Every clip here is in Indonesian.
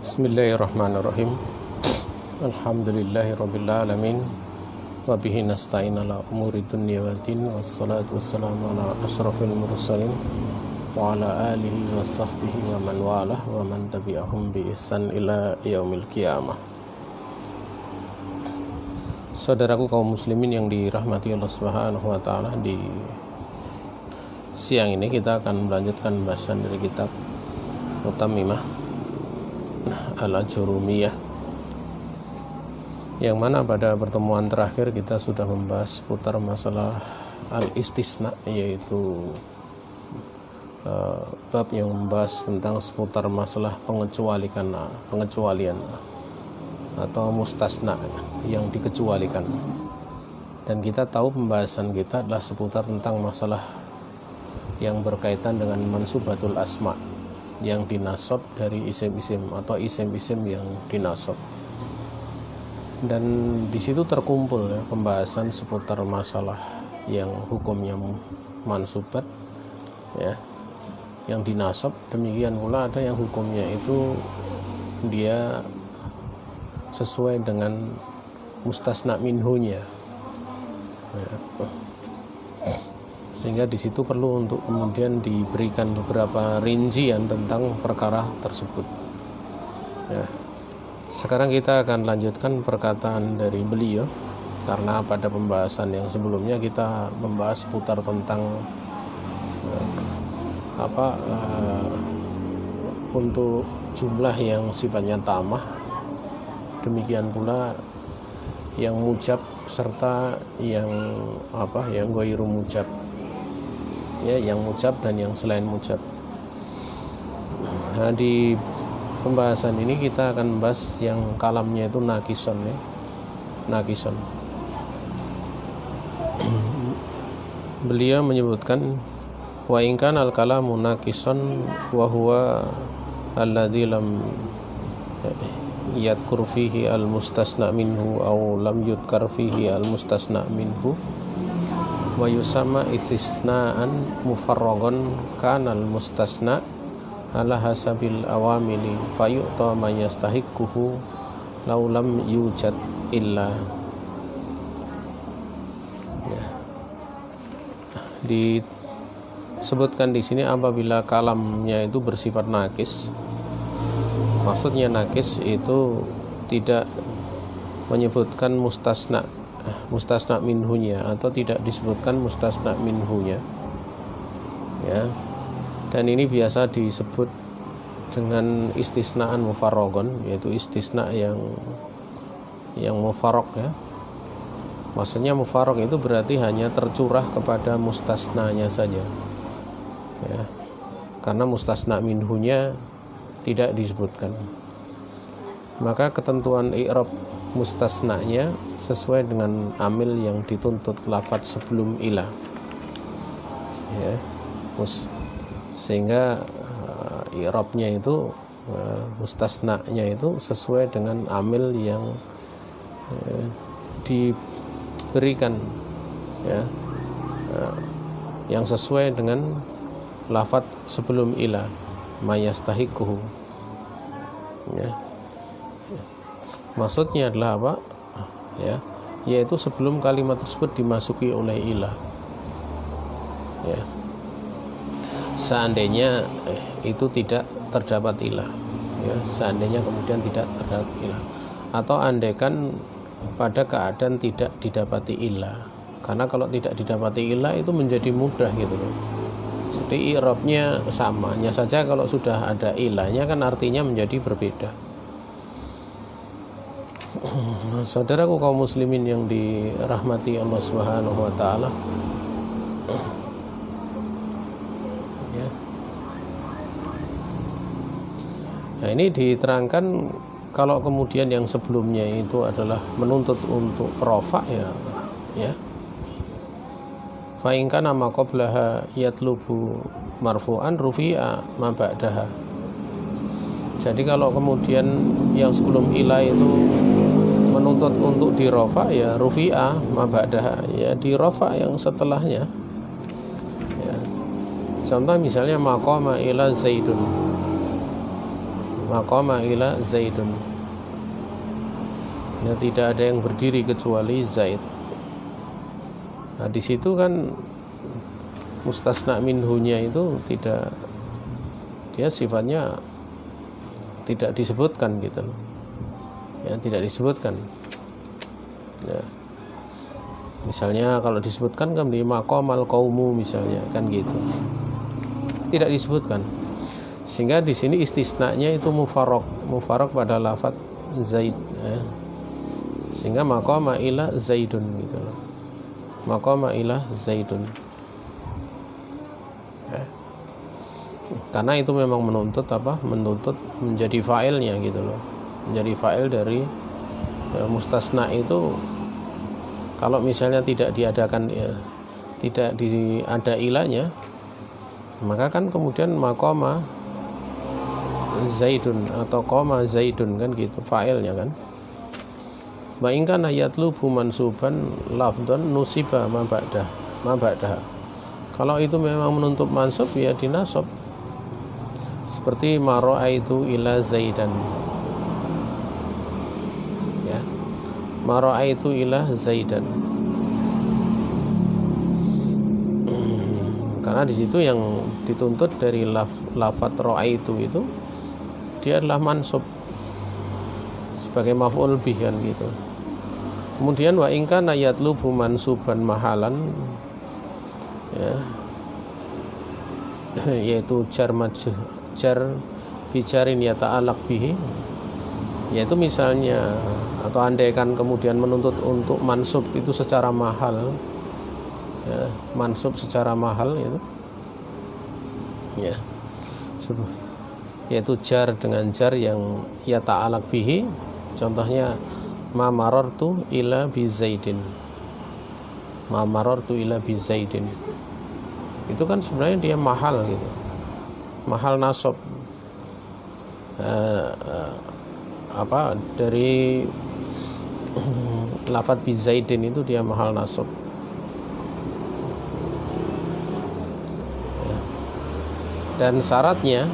Bismillahirrahmanirrahim. Alhamdulillahirabbil alamin. Wa bihi nasta'in ala umuri dunya waddin. Wassalatu wassalamu ala asyrafil mursalin wa ala alihi wa sahbihi wa man walah wa man tabi'ahum bi ihsan ila yaumil qiyamah. Saudaraku kaum muslimin yang dirahmati Allah Subhanahu wa taala, di siang ini kita akan melanjutkan bahasan dari kitab Mutammimah Al-Ajurumiyah, yang mana pada pertemuan terakhir kita sudah membahas seputar masalah al-istisna, yaitu bab yang membahas tentang seputar masalah pengecualian atau mustasna yang dikecualikan. Dan kita tahu pembahasan kita adalah seputar tentang masalah yang berkaitan dengan mansubatul asma, yang dinasab dari isim-isim atau isim-isim yang dinasab. Dan di situ terkumpul ya, pembahasan seputar masalah yang hukumnya mansubat ya, yang dinasab. Demikian pula ada yang hukumnya itu dia sesuai dengan mustasna minhunya ya. Sehingga di situ perlu untuk kemudian diberikan beberapa rincian tentang perkara tersebut ya. Sekarang kita akan lanjutkan perkataan dari beliau, karena pada pembahasan yang sebelumnya kita membahas seputar tentang untuk jumlah yang sifatnya tamah, demikian pula yang mujab serta yang ghairu mujab ya, yang mujab dan yang selain mujab. Nah, di pembahasan ini kita akan membahas yang kalamnya itu nakison ya. Nakison. Beliau menyebutkan wa in kana al-kalamu nakison wa huwa alladzi lam yadhkur fihi al-mustasna minhu aw lam yudhkar fihi al-mustasna minhu wa yusamma istisnaan mufarragon kanal mustasna ala hasabil awamili fayu'ta man yastahiquhu law lam yujad illa ya. Disebutkan di sini apabila kalamnya itu bersifat nakis, maksudnya nakis itu tidak menyebutkan mustasna minhunya atau tidak disebutkan mustasna minhunya ya. Dan ini biasa disebut dengan istisnaan mufarrogon, yaitu istisna yang mufarrok ya. Maksudnya mufarrok itu berarti hanya tercurah kepada mustasnanya saja ya, karena mustasna minhunya tidak disebutkan. Maka ketentuan i'rab mustasnanya sesuai dengan amil yang dituntut lafadz sebelum ila ya, sehingga i'rabnya itu mustasnanya itu sesuai dengan amil yang diberikan ya, yang sesuai dengan lafadz sebelum ila mayastahiquhu ya. Maksudnya adalah apa ya, yaitu sebelum kalimat tersebut dimasuki oleh ilah ya. Seandainya itu tidak terdapat ilah ya, seandainya kemudian tidak terdapat ilah, atau andaikan pada keadaan tidak didapati ilah, karena kalau tidak didapati ilah itu menjadi mudah gitu loh. Jadi i'rabnya sama, hanya saja kalau sudah ada ilahnya kan artinya menjadi berbeda. Saudaraku kaum muslimin yang dirahmati Allah Subhanahu wa taala ya. Nah, ini diterangkan kalau kemudian yang sebelumnya itu adalah menuntut untuk rafa ya. Fa in kana ma qablaha yatlubu marfu'an rufi'a ma ba'daha. Jadi kalau kemudian yang sebelum ila itu menuntut untuk dirofa ya rufi'ah ma ba'daha, ya dirofa yang setelahnya ya. Contoh misalnya maqama ila zaidun, maqama ila Zaidun. Ya, tidak ada yang berdiri kecuali Zaid. Nah, di situ kan mustasna minhunya itu tidak, dia sifatnya tidak disebutkan gitu loh. Ya, tidak disebutkan. Ya. Misalnya kalau disebutkan kan di maqamal qaumu misalnya kan gitu. Tidak disebutkan. Sehingga di sini istisnanya itu mufarraq pada lafaz Zaid, ya. Sehingga maqama ila Zaidun gitu loh. Maqama ila Zaidun. Ya. Karena itu memang menuntut Menuntut menjadi fa'ilnya gitu loh. Menjadi fa'il dari mustasna itu. Kalau misalnya tidak diadakan, ya, tidak ada ilahnya, maka kan kemudian maqama Zaidun atau qoma Zaidun kan gitu fa'ilnya kan. Wa in kana yatlubu mansuban lafdhan nusiba ma ba'dah. Kalau itu memang menuntut mansub ya dinasab. Seperti mara'aitu ila Zaidan. Ya. Mara'aitu ila Zaidan. Karena di situ yang dituntut dari lafaz ra'aitu itu dia adalah mansub sebagai maf'ul bih kan gitu. Kemudian wa in kana yatlubu mansuban mahalan, ya, yaitu jar bijarin yata'alaq bihi, yaitu misalnya atau andaikan kemudian menuntut untuk mansub itu secara mahal, ya, mansub secara mahal itu, ya, yaitu jar dengan jar yang yata'alaq bihi. Contohnya ma marartu ila bi Zaidin. Ma marartu ila bi Zaidin. Itu kan sebenarnya dia mahal gitu. Mahal nasab. Dari lafaz bi Zaidin itu dia mahal nasab. Dan syaratnya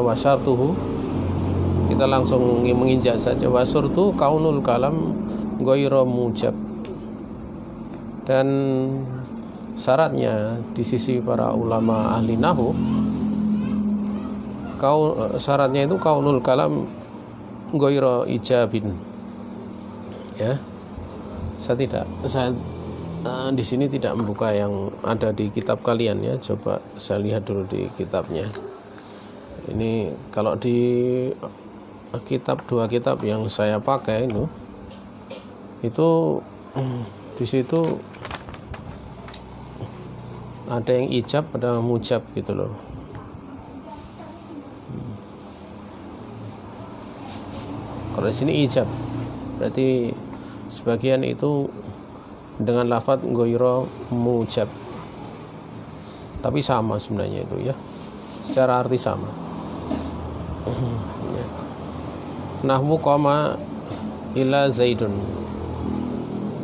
wasyartuhu, kita langsung menginjak saja, wasyartu kaunul kalam ghairu mujab. Dan syaratnya di sisi para ulama ahli nahwu, syaratnya itu kaunul kalam ghairu ijabin. Ya. Saya di sini tidak membuka yang ada di kitab kalian ya. Coba saya lihat dulu di kitabnya. Ini kalau di dua kitab yang saya pakai itu di situ ada yang ijab, ada mujab gitu loh. Kalau di sini ijab, berarti sebagian itu dengan lafaz ghairu mujab, tapi sama sebenarnya itu ya, secara arti sama. Nahwu qama ila Zaidun,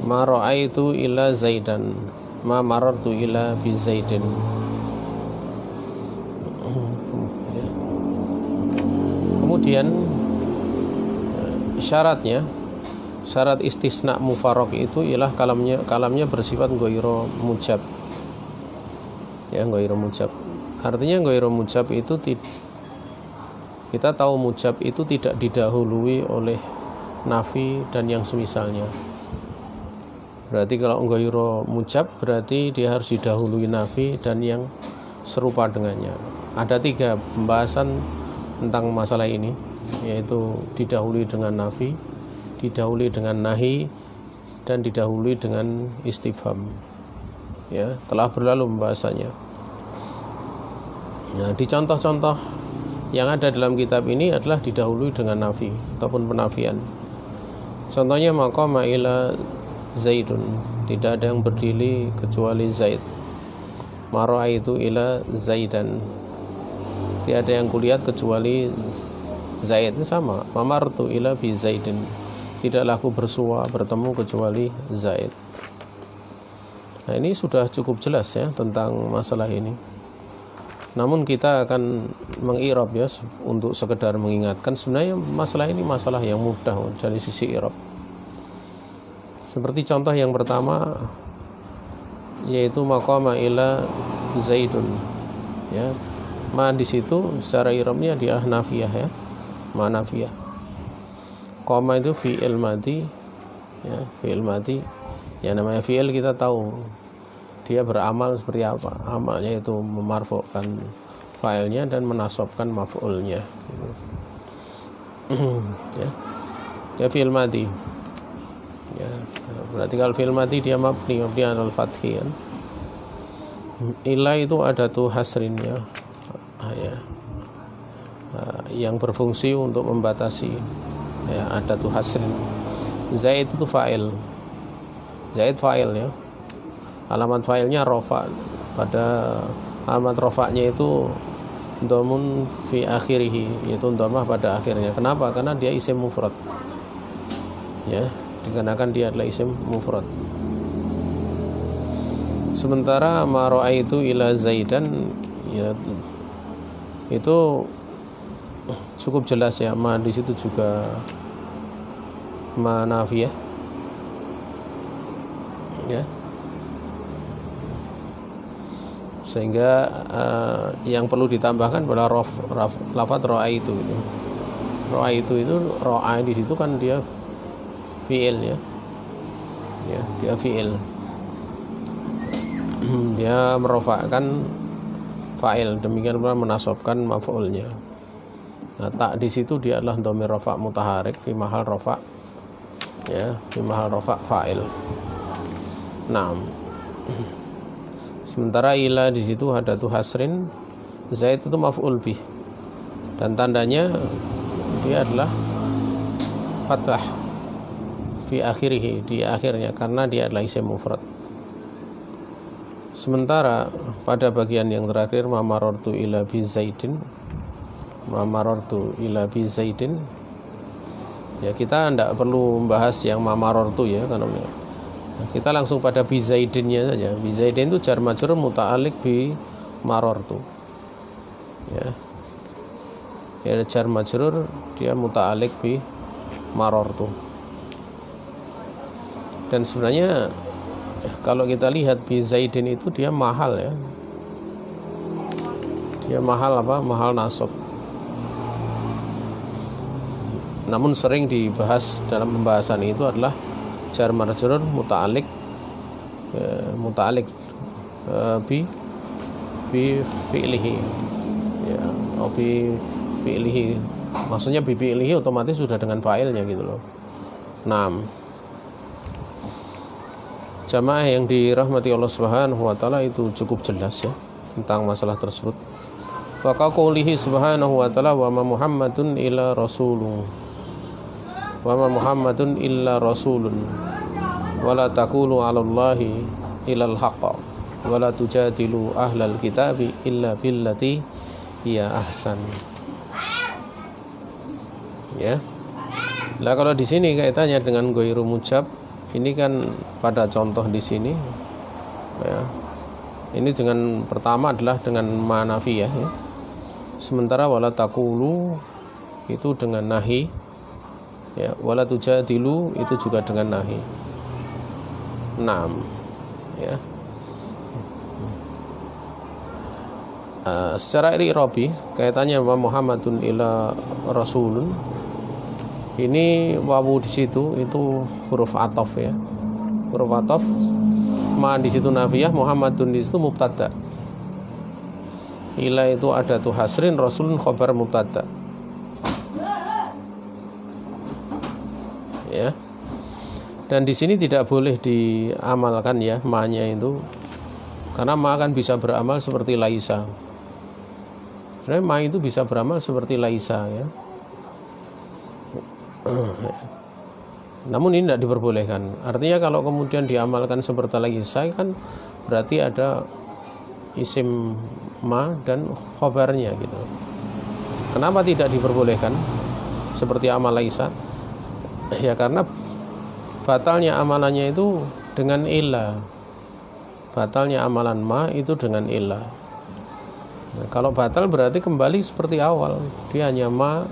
ma ra'aitu ila Zaidan, ma marartu ila bi Zaidin. Kemudian syarat istisna mufarraq itu ialah kalamnya bersifat ghairu mujab. Ya, ghairu mujab. Artinya ghairu mujab itu kita tahu mujab itu tidak didahului oleh nafi dan yang semisalnya. Berarti kalau ghairu mujab berarti dia harus didahului nafi dan yang serupa dengannya. Ada 3 pembahasan tentang masalah ini, yaitu didahului dengan nafi, didahului dengan nahi, dan didahului dengan istifham. Ya, telah berlalu pembahasannya. Nah, di contoh-contoh yang ada dalam kitab ini adalah didahului dengan nafi ataupun penafian. Contohnya maqama ila Zaidun, tidak ada yang berdiri kecuali Zaid. Mara'aitu ila Zaidan, tidak ada yang kulihat kecuali Zaid. Ini sama. Mamartu ila bi Zaidin, tidaklah aku bertemu kecuali Zaid. Nah, ini sudah cukup jelas ya tentang masalah ini. Namun kita akan mengirob ya untuk sekedar mengingatkan, sebenarnya masalah ini masalah yang mudah dari sisi irob. Seperti contoh yang pertama yaitu maqama ila zaidun ya. Ma di situ secara irobnya dia nafiyah ya. Ma nafiyah. Qama itu fi'il madi ya, fi'il madi. Ya namanya fi'il kita tahu dia beramal seperti apa. Amalnya itu memarfu'kan fa'ilnya dan menasobkan maf'ulnya. Ya. Dia fi'il madi. Ya, berarti kalau fi'il madi dia mabni alal fathi kan. Ila itu ada tuh hasrinnya. Ya. Yang berfungsi untuk membatasi ya, ada tuh hasrin. Zaid itu fa'il. Zaid fa'il ya. Alamat fa'ilnya rofa, pada alamat rofanya itu domun fi akhirih, yaitu domah pada akhirnya. Kenapa? Karena dia isim mufrad ya, dikarenakan dia adalah isim mufrad. Sementara ma ra'aitu ila zaidan ya, itu cukup jelas ya, ma di situ juga ma nafiyah ya, sehingga yang perlu ditambahkan adalah lafaz ra'aitu itu. Ra'aitu itu ra'a di situ kan dia fi'il ya. Ya, dia fi'il. Dia merofakkan fa'il, demikian pula menasobkan maf'ulnya. Nah, tak di situ dia adalah dhamir rafa' mutaharik fi mahal rafa' ya, fi mahal rafa' fa'il. Naam. Sementara ila di situ ada tuh hasrin, zaid itu maf'ul bih, dan tandanya dia adalah fathah fi akhirih, di akhirnya, karena dia adalah isim mufrad. Sementara pada bagian yang terakhir ma marartu ila bi zaidin, ma marartu ila bi zaidin ya, kita tidak perlu membahas yang ma marartu ya, karena kita langsung pada bi zaidinnya saja. Bi zaidin itu jar majrur muta'alliq bi marartu ya. Ya, jar majrur dia muta'alliq bi marartu. Dan sebenarnya kalau kita lihat bi zaidin itu dia mahal ya. Dia mahal apa? Mahal nasab. Namun sering dibahas dalam pembahasan itu adalah jar majrur muta'alliq bi fi'lihi ya, atau bi fi'lihi, maksudnya bi fi'lihi otomatis sudah dengan fa'ilnya gitu loh. Nah, jamaah yang dirahmati Allah Subhanahu wa taala, itu cukup jelas ya tentang masalah tersebut. Wa qaulihi subhanahu wa taala wa ma Muhammadun illa rasulun wa ma Muhammadun illa rasulun wa la taqulu 'ala Allahi illal haqq wa la tujadilu ahlal kitabi illa billati hiya ahsan. Ya. Lah kalau di sini kaitannya dengan ghairu mujab, ini kan pada contoh di sini ya. Ini dengan pertama adalah dengan manafiyah ya. Sementara wala taqulu itu dengan nahi ya, wala tujadilu itu juga dengan nahi. 6 ya. Secara i'rabi kaitannya wa Muhammadun ila rasulun, ini wawu di situ itu huruf ataf ya. Huruf ataf, ma di situ nafiyah, Muhammadun di situ mubtada. Ila itu ada tuh hasrin, rasulun khabar mubtada. Ya. Dan di sini tidak boleh diamalkan ya ma-nya itu, karena ma kan bisa beramal seperti laisa. Sebenarnya ma itu bisa beramal seperti laisa ya. Namun ini tidak diperbolehkan. Artinya kalau kemudian diamalkan seperti laisa kan berarti ada isim ma dan khobarnya gitu. Kenapa tidak diperbolehkan seperti amal laisa? Ya karena batalnya amalannya itu dengan illa. Batalnya amalan ma itu dengan illa. Nah, kalau batal berarti kembali seperti awal, dia hanya ma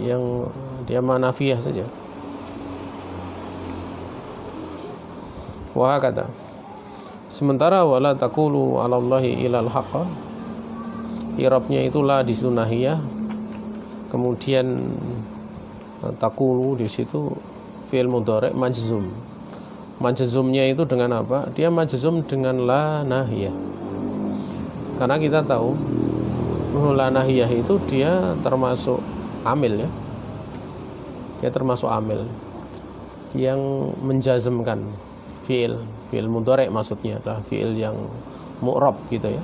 yang dia ma nafiyah saja. Wah kata. Sementara wala taqulu 'alallahi ilal haqq, i'rabnya itulah di sunahiyah. Kemudian taqulu di situ fi'il mudhari' majzum. Majzumnya itu dengan apa? Dia majzum dengan la nahiyah. Karena kita tahu la nahiyah itu dia termasuk amil ya. Dia termasuk amil yang menjazmkan fi'il mudhari' maksudnya adalah fi'il yang mu'rab gitu ya.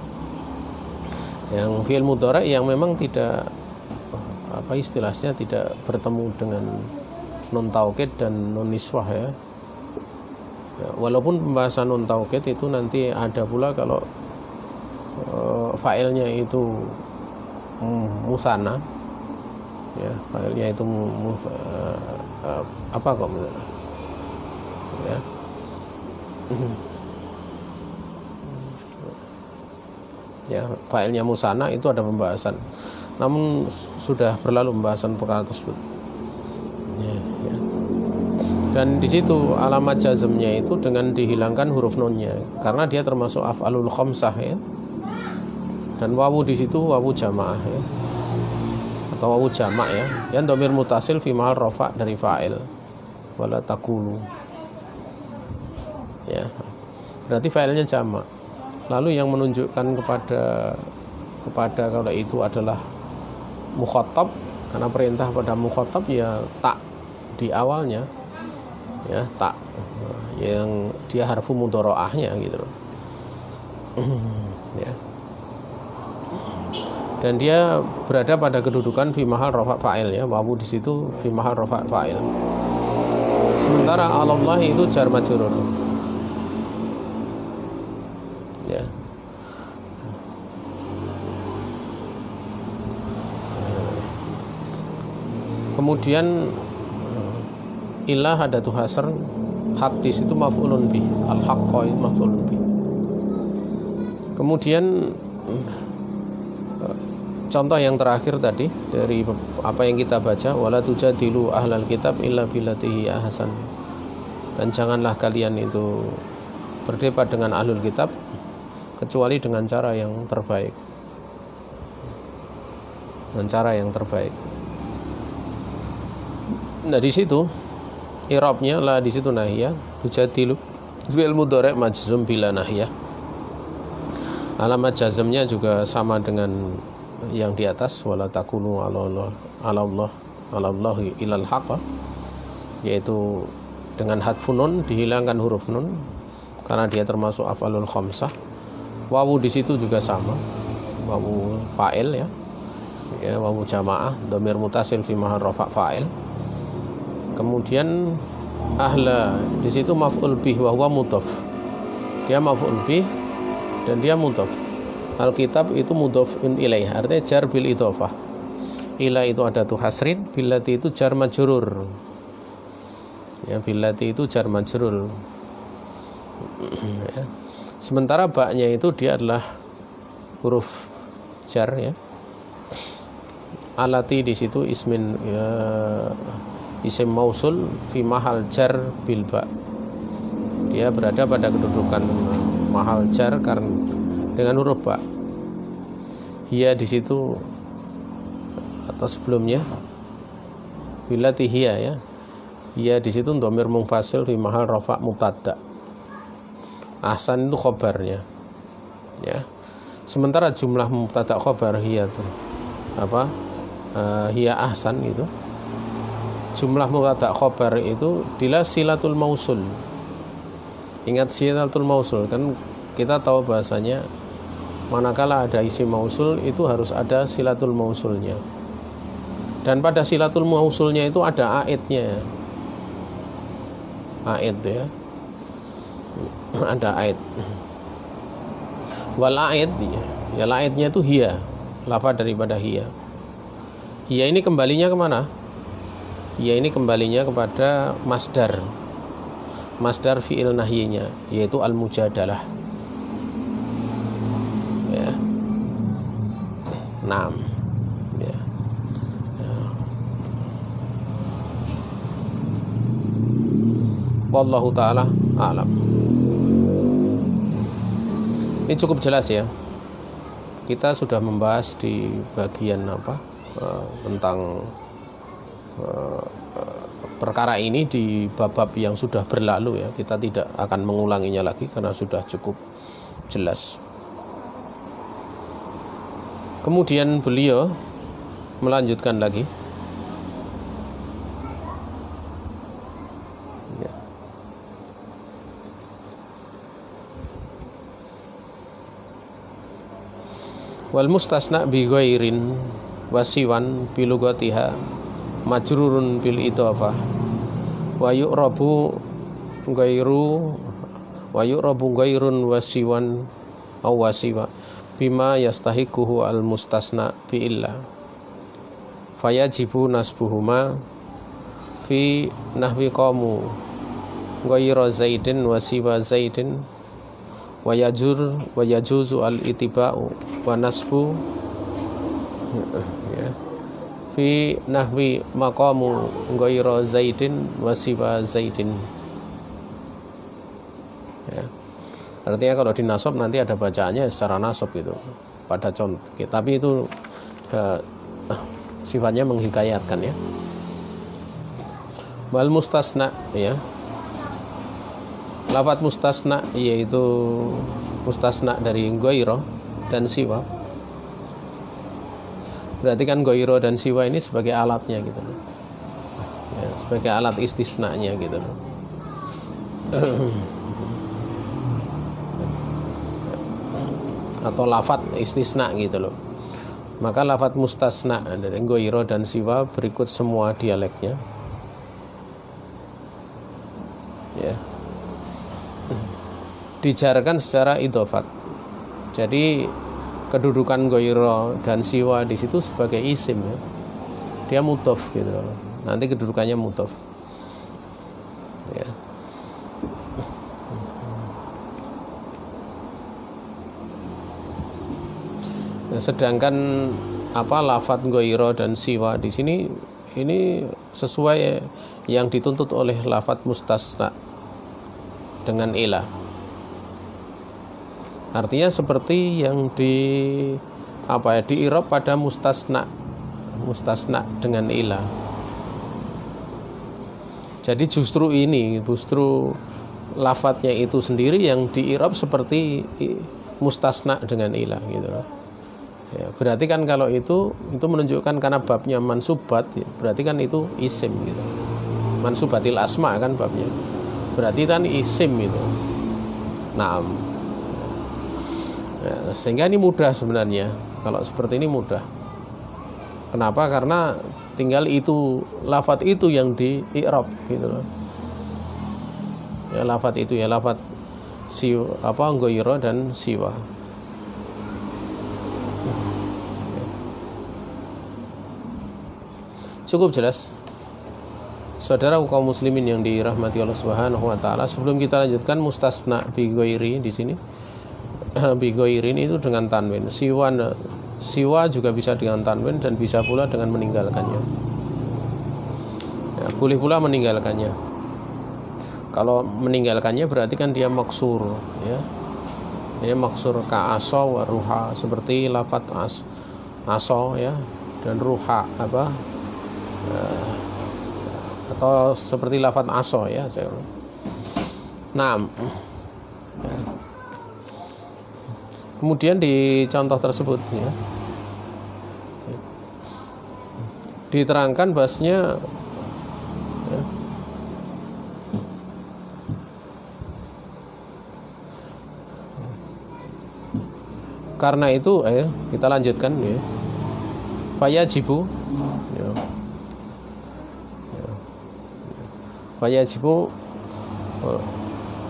Yang fi'il mudhari' yang memang tidak apa istilahnya tidak bertemu dengan nun taukid dan nun niswah ya. Walaupun pembahasan nun taukid itu nanti ada pula kalau fa'ilnya itu musanna ya, fa'ilnya itu apa kok ya. Ya, fa'ilnya musanna itu ada pembahasan. Namun sudah berlalu pembahasan perkara tersebut. Ya. Dan di situ alamat jazmnya itu dengan dihilangkan huruf nunnya, karena dia termasuk af'alul khamsah ya. Dan wawu di situ wawu jamaah ya, atau wawu jamak ya, yang dhamir mutasil fi mahal rafa dari fa'il. Wala taqulu. Ya. Berarti fa'ilnya jamak. Lalu yang menunjukkan kepada kalau itu adalah mukhatab, karena perintah pada mukhatab ya tak di awalnya ya, tak yang dia harfu mudharaahnya gitu loh. Ya. Dan dia berada pada kedudukan fi mahal rafa fa'il ya, wawu di situ fi mahal rafa fa'il. Sementara Allah itu jar majrur. Ya. Kemudian ilah ada tuh hasr, hak di situ maf'ulun bih, al haqqa itu maf'ulun bih. Kemudian contoh yang terakhir tadi dari apa yang kita baca, wala tujadilu ahlal kitab illa billatihi ahsan. Dan janganlah kalian itu berdebat dengan ahlul kitab kecuali dengan cara yang terbaik. Dengan cara yang terbaik. Nah di situ i'rabnya la di situ nahiyah, tujadilu fi'il mudhari' majzum bila nahiyah. Alamat jazmnya juga sama dengan yang di atas, wala taqulu 'alallahi ilal haqq, yaitu dengan hadfun nun, dihilangkan huruf nun karena dia termasuk af'alul khamsah. Wawu di situ juga sama, wawu fa'il ya, wawu jamaah, dhamir mutasil fi mahal rafa fa'il. Kemudian ahla di situ maf'ul bih wa huwa mudhaf. Dia maf'ul bih dan dia mudhaf. Alkitab itu mudhafun ilaih, artinya jar bil idhofah. Ila itu ada tuh hasrin, billati itu jar majrur. Ya, billati itu jar majrur. Ya. Sementara baknya itu dia adalah huruf jar ya. Alati di situ ismin ya, isim mausul fi mahal jar bil ba. Dia berada pada kedudukan mahal jar karena dengan huruf ba. Hiya di situ atau sebelumnya billati hiya ya. Hiya di situ dhamir munfasil fi mahal rafa mubtada. Ahsan itu khobarnya ya. Sementara jumlah mubtada khobar hiya itu apa? Hiya ahsan itu. Jumlah mubtada khobar itu dila silatul mausul. Ingat silatul mausul kan, kita tahu bahasanya manakala ada isim mausul itu harus ada silatul mausulnya. Dan pada silatul mausulnya itu ada aidnya. Aid ya. Ada aid. Wal aid ya, aidnya itu hiya, lafaz daripada hiya. Hiya ini kembalinya kemana? Hiya ini kembalinya kepada masdar fi'il nahyinya, yaitu al-mujadalah ya. Naam. Ya. Wallahu taala a'lam. Ini cukup jelas ya. Kita sudah membahas di bagian tentang perkara ini di bab-bab yang sudah berlalu ya. Kita tidak akan mengulanginya lagi karena sudah cukup jelas. Kemudian beliau melanjutkan lagi. Wal mustasna bi ghairin wasiwan bi lugatiha majrurun bil idhafah wa yu'rabu ghairun wasiwan aw wasiwa bima yastahiquhu al mustasna bi illa fayajibu nasbuhuma fi nahwi qamu ghaira zaidin wasiwa zaidin wa yajuzu al itiba'u wa nasbu ya fi nahwi maqamu ghaira zaidin wa siwa zaidin ya. Artinya kalau di nasab nanti ada bacaannya secara nasab itu pada contoh, tapi itu sifatnya menghikayatkan ya. Wal mustasna ya, lafadz mustasna yaitu mustasna dari ghaira dan siwa. Berarti kan ghaira dan siwa ini sebagai alatnya gitu loh. Ya, sebagai alat istisnanya gitu loh. Atau lafadz istisna gitu loh. Maka lafadz mustasna dari ghaira dan siwa berikut semua dialeknya. Ya. Dijarkan secara idhofat. Jadi kedudukan ghaira dan siwa di situ sebagai isim ya. Dia mudhof gitu. Nanti kedudukannya mudhof. Ya. Nah, sedangkan lafadz ghaira dan siwa di sini ini sesuai yang dituntut oleh lafadz mustasna dengan ilah. Artinya seperti yang di i'rab pada mustasna dengan ilah. Jadi justru lafadznya itu sendiri yang di i'rab seperti mustasna dengan ilah gitu. Ya, berarti kan kalau itu menunjukkan karena babnya mansubat, ya, berarti kan itu isim gitu. Mansubatil asma kan babnya. Berarti kan isim itu. Naam. Ya, sehingga ini mudah sebenarnya. Kalau seperti ini mudah. Kenapa? Karena tinggal itu lafadz itu yang di i'rab gitu loh. Ya lafadz itu ya lafadz ghaira dan siwa. Cukup jelas. Saudara kaum muslimin yang dirahmati Allah Subhanahu wa taala, sebelum kita lanjutkan mustasna bi ghairi di sini. Bi ghairin itu dengan tanwin. Siwa juga bisa dengan tanwin dan bisa pula dengan meninggalkannya. Ya, boleh pula meninggalkannya. Kalau meninggalkannya berarti kan dia maksur ya. Ini maksur ka aso wa ruha, seperti lafadz aso ya dan ruha atau seperti lafadz aso ya. Naam. Ya. Kemudian di contoh tersebut ya, diterangkan bahasnya ya, karena itu kita lanjutkan ya. Fayajibu ya. Fayajibu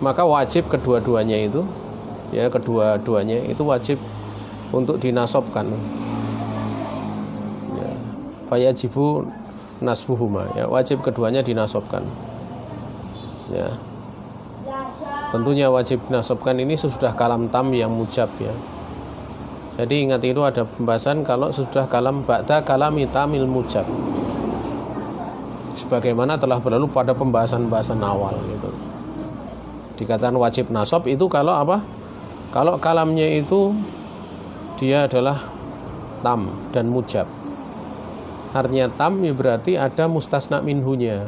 maka wajib kedua-duanya itu wajib untuk dinasobkan ya. Fayajibu nasbuhuma ya, wajib keduanya dinasobkan ya. Tentunya wajib dinasobkan ini sudah kalam tam yang mujab ya. Jadi ingat, itu ada pembahasan kalau sudah kalam ba'da kalami tamil mujab, sebagaimana telah berlalu pada pembahasan-pembahasan awal gitu. Dikatakan wajib nasab itu kalau apa? Kalau kalamnya itu dia adalah tam dan mujab. Artinya tam ya berarti ada mustasna minhunya.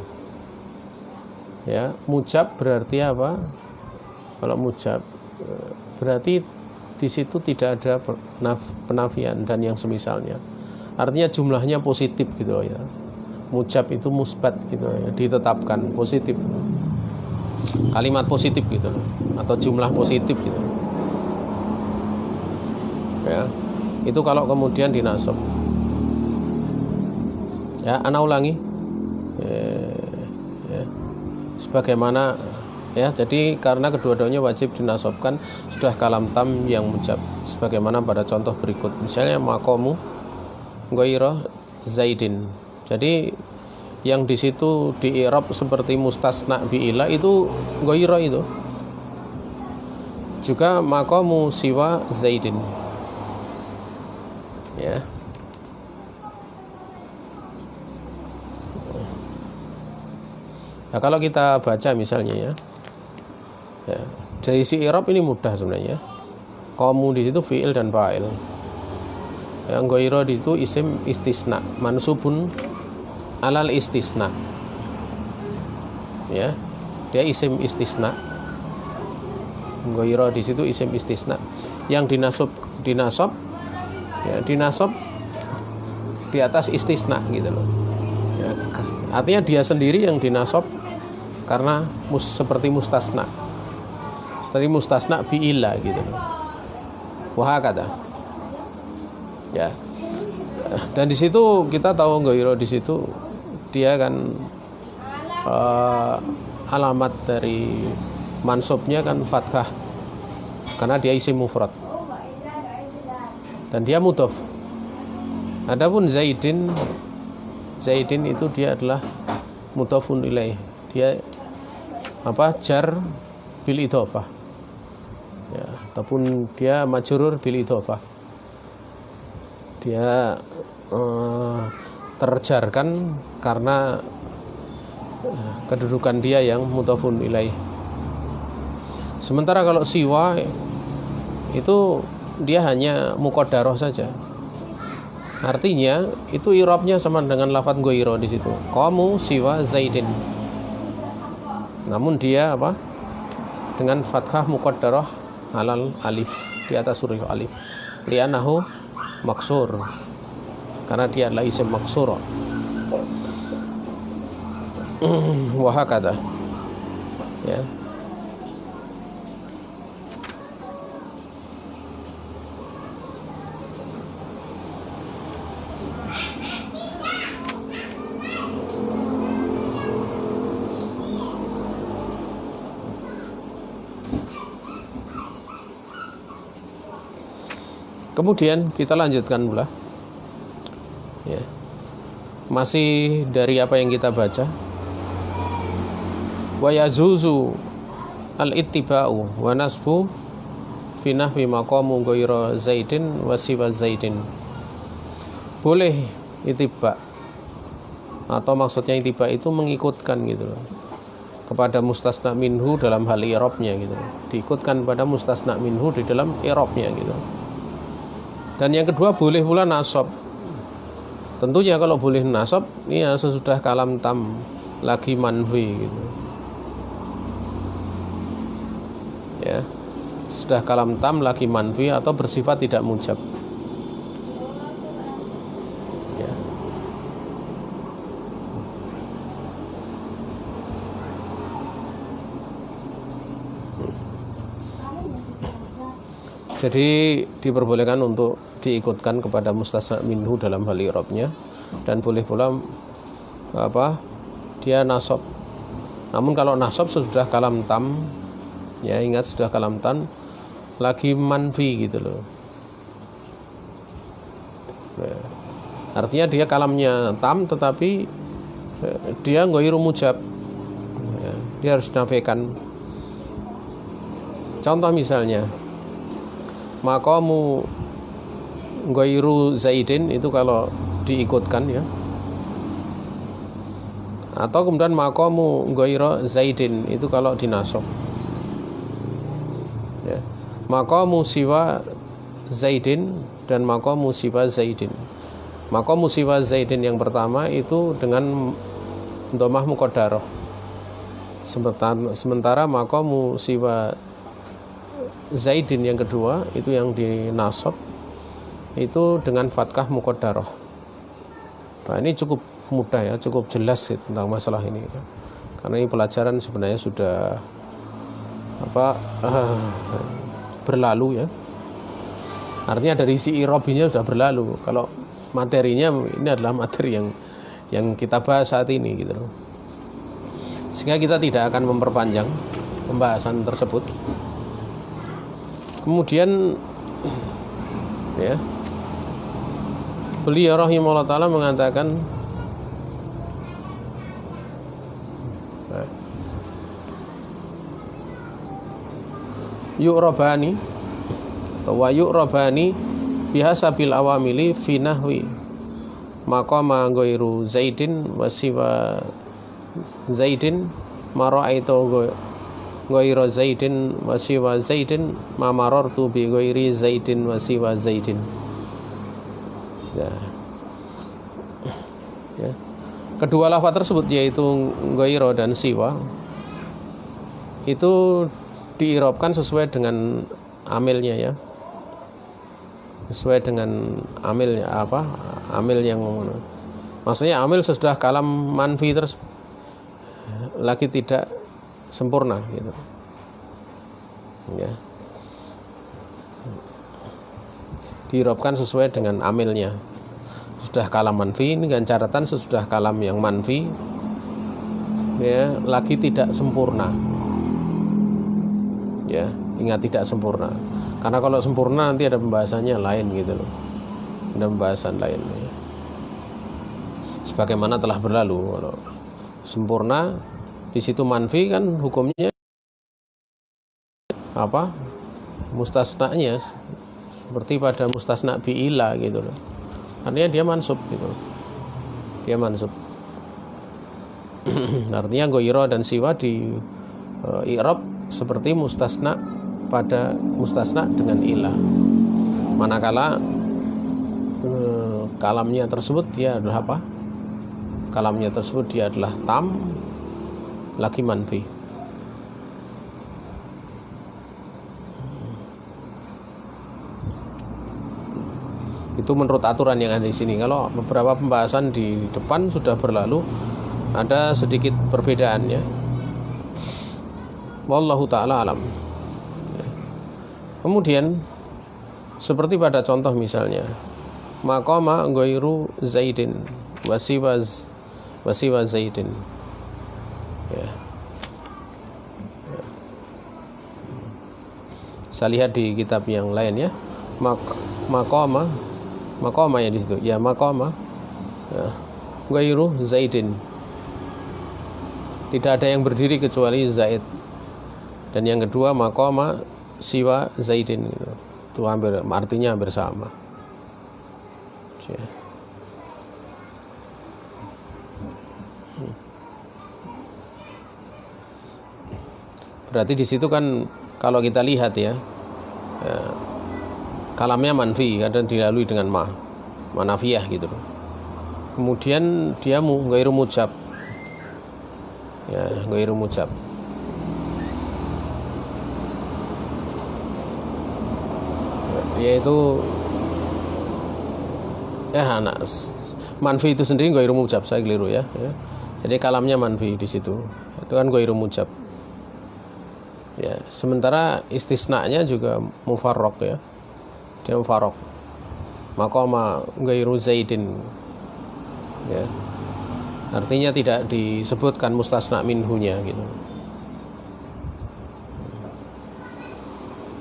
Ya, mujab berarti apa? Kalau mujab berarti di situ tidak ada penafian dan yang semisalnya. Artinya jumlahnya positif gitu loh ya. Mujab itu musbat gitu loh ya, ditetapkan positif. Kalimat positif gitu loh, atau jumlah positif gitu. Ya. Itu kalau kemudian dinasab. Ya, ana ulangi. Ya. Sebagaimana ya, jadi karena kedua-duanya wajib dinasabkan sudah kalam tam yang mujab, sebagaimana pada contoh berikut. Misalnya maqamu ghaira zaidin. Jadi yang di situ di i'rab seperti mustasna bi'ila itu ghaira itu. Juga maqamu siwa zaidin. Ya. Nah, kalau kita baca misalnya ya, dari si i'rab ini mudah sebenarnya. Qamu di situ fi'il dan fa'il. Yang ghaira di situ isim istisna, mansubun alal istisna. Ya. Dia isim istisna. Ghaira di situ isim istisna. Yang dinasab ya, dinasab di atas istisna gitu loh. Ya, artinya dia sendiri yang dinasab karena seperti mustasna. Seperti mustasna bi'ila gitu loh. Wahakata. Ya. Dan di situ kita tahu ghaira di situ dia kan alamat dari mansubnya kan fathah karena dia isim mufrad. Dan dia mudhaf. Adapun Zaidin itu dia adalah mudhafun ilaih. Dia apa? Jar bil idhofah. Ya, ataupun dia majrur bil idhofah. Dia terjarkan karena kedudukan dia yang mudhafun ilaih. Sementara kalau siwa itu dia hanya muqaddarah saja. Artinya itu i'rabnya sama dengan lafadz ghaira di situ. Qamu siwa zaidin. Namun dia apa? Dengan fathah muqaddarah alal alif, di atas huruf alif. Li'annahu maksur. Karena dia adalah isim maksur. Wa hakadha. Ya. Kemudian kita lanjutkan pula ya. Masih dari apa yang kita baca. Wa yazuzu al-ittiba'u wa nasbu fi nahwi maqamu ghaira zaidin wa siwa zaidin. Boleh ittiba, atau maksudnya ittiba itu mengikutkan gitu loh kepada mustasna minhu dalam hal i'rabnya gitu loh. Diikutkan pada mustasna minhu di dalam i'rabnya gitu. Dan yang kedua boleh pula nasab. Tentunya kalau boleh nasab ini ya sesudah kalam tam lagi manfi gitu. Ya. Sudah kalam tam lagi manfi atau bersifat tidak mujab. Ya. Jadi diperbolehkan untuk diikutkan kepada mustasna minhu dalam hal i'rabnya, dan boleh pula apa? Dia nasab. Namun kalau nasab sudah kalam tam, ya ingat sudah kalam tam lagi manfi gitu loh. Ya. Artinya dia kalamnya tam tetapi dia ghairu mujab. Ya, dia harus nafikan. Contoh misalnya maqamu ghairu zaidin itu kalau diikutkan ya, atau kemudian maqamu ghairu zaidin itu kalau dinasab ya, maqamu siwa zaidin dan maqamu siwa zaidin. Maqamu siwa zaidin yang pertama itu dengan dhammah muqaddarah, sementara maqamu siwa zaidin yang kedua itu yang dinasab itu dengan fathah muqaddarah. Nah, ini cukup mudah ya, cukup jelas ya, tentang masalah ini ya. Karena ini pelajaran sebenarnya sudah berlalu ya. Artinya dari si irobinya sudah berlalu. Kalau materinya ini adalah materi yang kita bahas saat ini gitu loh. Sehingga kita tidak akan memperpanjang pembahasan tersebut. Kemudian ya, beliau rahimahullah ta'ala mengatakan yu'rabani atau wa yu'rabani bihasabil awamili fi nahwi maqama ghairu zaidin wa siwa zaidin ma ra'aitu ghairu zaidin wa siwa zaidin ma marartu bi ghairi zaidin wa siwa zaidin. Ya. Ya. Kedua lafaz tersebut yaitu ghairu dan siwa itu diirobkan sesuai dengan amilnya ya, sesuai dengan amilnya amil yang maksudnya amil sesudah kalam manfi terus lagi tidak sempurna gitu ya, diirobkan sesuai dengan amilnya. Sudah kalam manfi ini dengan catatan sesudah kalam yang manfi ya, lagi tidak sempurna ya, ingat tidak sempurna, karena kalau sempurna nanti ada pembahasannya lain gitu loh, ada pembahasan lain ya. Sebagaimana telah berlalu, kalau sempurna di situ manfi kan hukumnya mustasnanya seperti pada mustasna bi'ila gitu loh, artinya dia mansub gitu loh. Dia mansub artinya ghaira dan siwa di i'rab seperti mustasna pada mustasna dengan ilah, manakala kalamnya tersebut dia adalah kalamnya tersebut dia adalah tam lagi manfi. Itu menurut aturan yang ada di sini. Kalau beberapa pembahasan di depan sudah berlalu, ada sedikit perbedaan ya. Wallahu ta'ala alam. Kemudian seperti pada contoh misalnya maqama ghairu zaidin wasiwa zaidin ya. Saya lihat di kitab yang lain ya, maqama ya di situ ya, maqama ya, ghairu zaidin, tidak ada yang berdiri kecuali zaid. Dan yang kedua maqama siwa zaidin gitu. Itu artinya hampir sama ya. Berarti di situ kan kalau kita lihat ya, kalamnya manfi kadang dilalui dengan manafiyah gitu. Kemudian dia ghairu mujab ya, ghairu mujab. Yaitu manfi itu sendiri ghairu mujab, saya keliru ya. Jadi kalamnya manfi di situ. Itu kan ghairu mujab. Ya, sementara istisnanya juga mufarraq ya. Dia mufarraq. Maqama ghairu zaidin. Ya. Artinya tidak disebutkan mustasna minhunya gitu.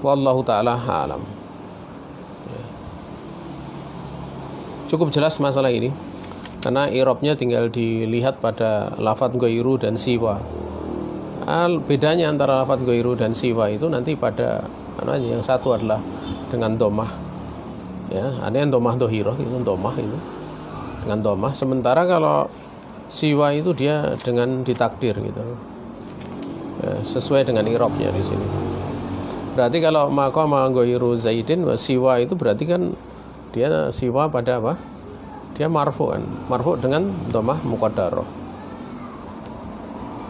Wallahu ta'ala a'lam. Cukup jelas masalah ini karena i'rabnya tinggal dilihat pada lafadz ghairu dan siwa. Bedanya antara lafadz ghairu dan siwa itu nanti pada yang satu adalah dengan dhammah Ya, ada yang domah dohiroh itu domah itu dengan domah. Sementara kalau siwa itu dia dengan ditakdir gitu. Ya, sesuai dengan irobnya di sini. Berarti kalau maqama ghairu zaidin siwa itu berarti kan dia siwa pada apa? Dia marfu kan. Marfu dengan domah muqaddarah.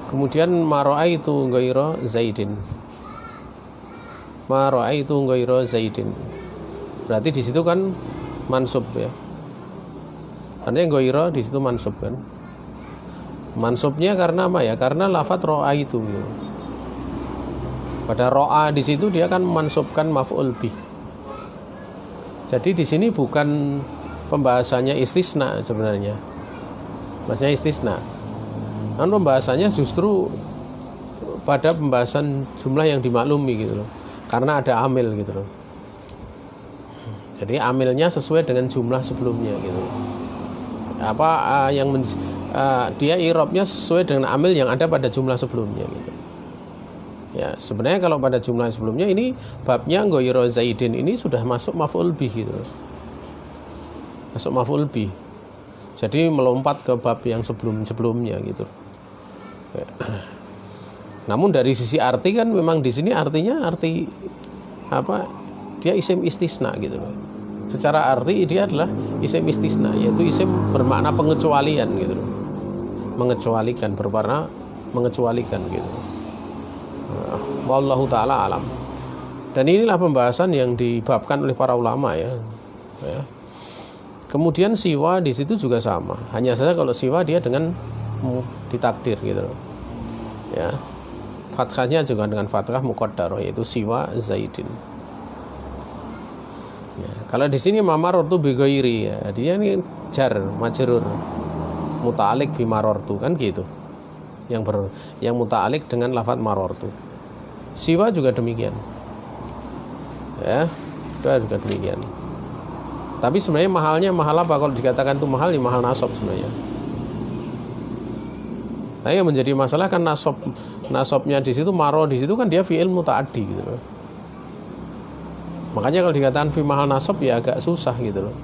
Kemudian mara'aitu ghairu zaidin. Mara'aitu ghairu zaidin. Berarti di situ kan mansub ya. Artinya ghairu di situ mansub kan. Mansubnya karena apa ya? Karena lafadz ra'aitu. Gitu. Pada ro'a di situ dia kan mansubkan maf'ul bih. Jadi di sini bukan pembahasannya istisna sebenarnya. Maksudnya istisna. Namun pembahasannya justru pada pembahasan jumlah yang dimaklumi gitu loh. Karena ada amil gitu loh. Jadi amilnya sesuai dengan jumlah sebelumnya gitu. Dia i'rabnya sesuai dengan amil yang ada pada jumlah sebelumnya gitu. Ya, sebenarnya kalau pada jumlah sebelumnya ini babnya ghairu zaidin ini sudah masuk maf'ul bih gitu. Masuk maf'ul bih. Jadi melompat ke bab yang sebelumnya gitu. Ya. Namun dari sisi arti kan memang di sini artinya arti apa? Dia isim istisna gitu loh. Secara arti dia adalah isim istisna, yaitu isim bermakna pengecualian gitu loh. Mengecualikan, bermakna mengecualikan gitu. Wallahu ta'ala alam. Dan inilah pembahasan yang dibabkan oleh para ulama ya. Kemudian siwa di situ juga sama. Hanya saja kalau siwa dia dengan ditakdir gitu loh. Ya. Fathahnya juga dengan fathah muqaddarah yaitu siwa zaidin. Ya. Kalau di sini mamarortu bi ghairi ya. Dia ini jar majrur muta'alliq bi marortu kan gitu. Yang muta'alliq dengan lafaz marortu. Siwa juga demikian. Ya, juga demikian. Tapi sebenarnya mahal apa kalau dikatakan itu mahal, ya mahal nasab sebenarnya. Nah, yang menjadi masalah kan nasabnya di situ maro di situ kan dia fi'il muta'addi gitu loh. Makanya kalau dikatakan fi mahal nasab ya agak susah gitu loh.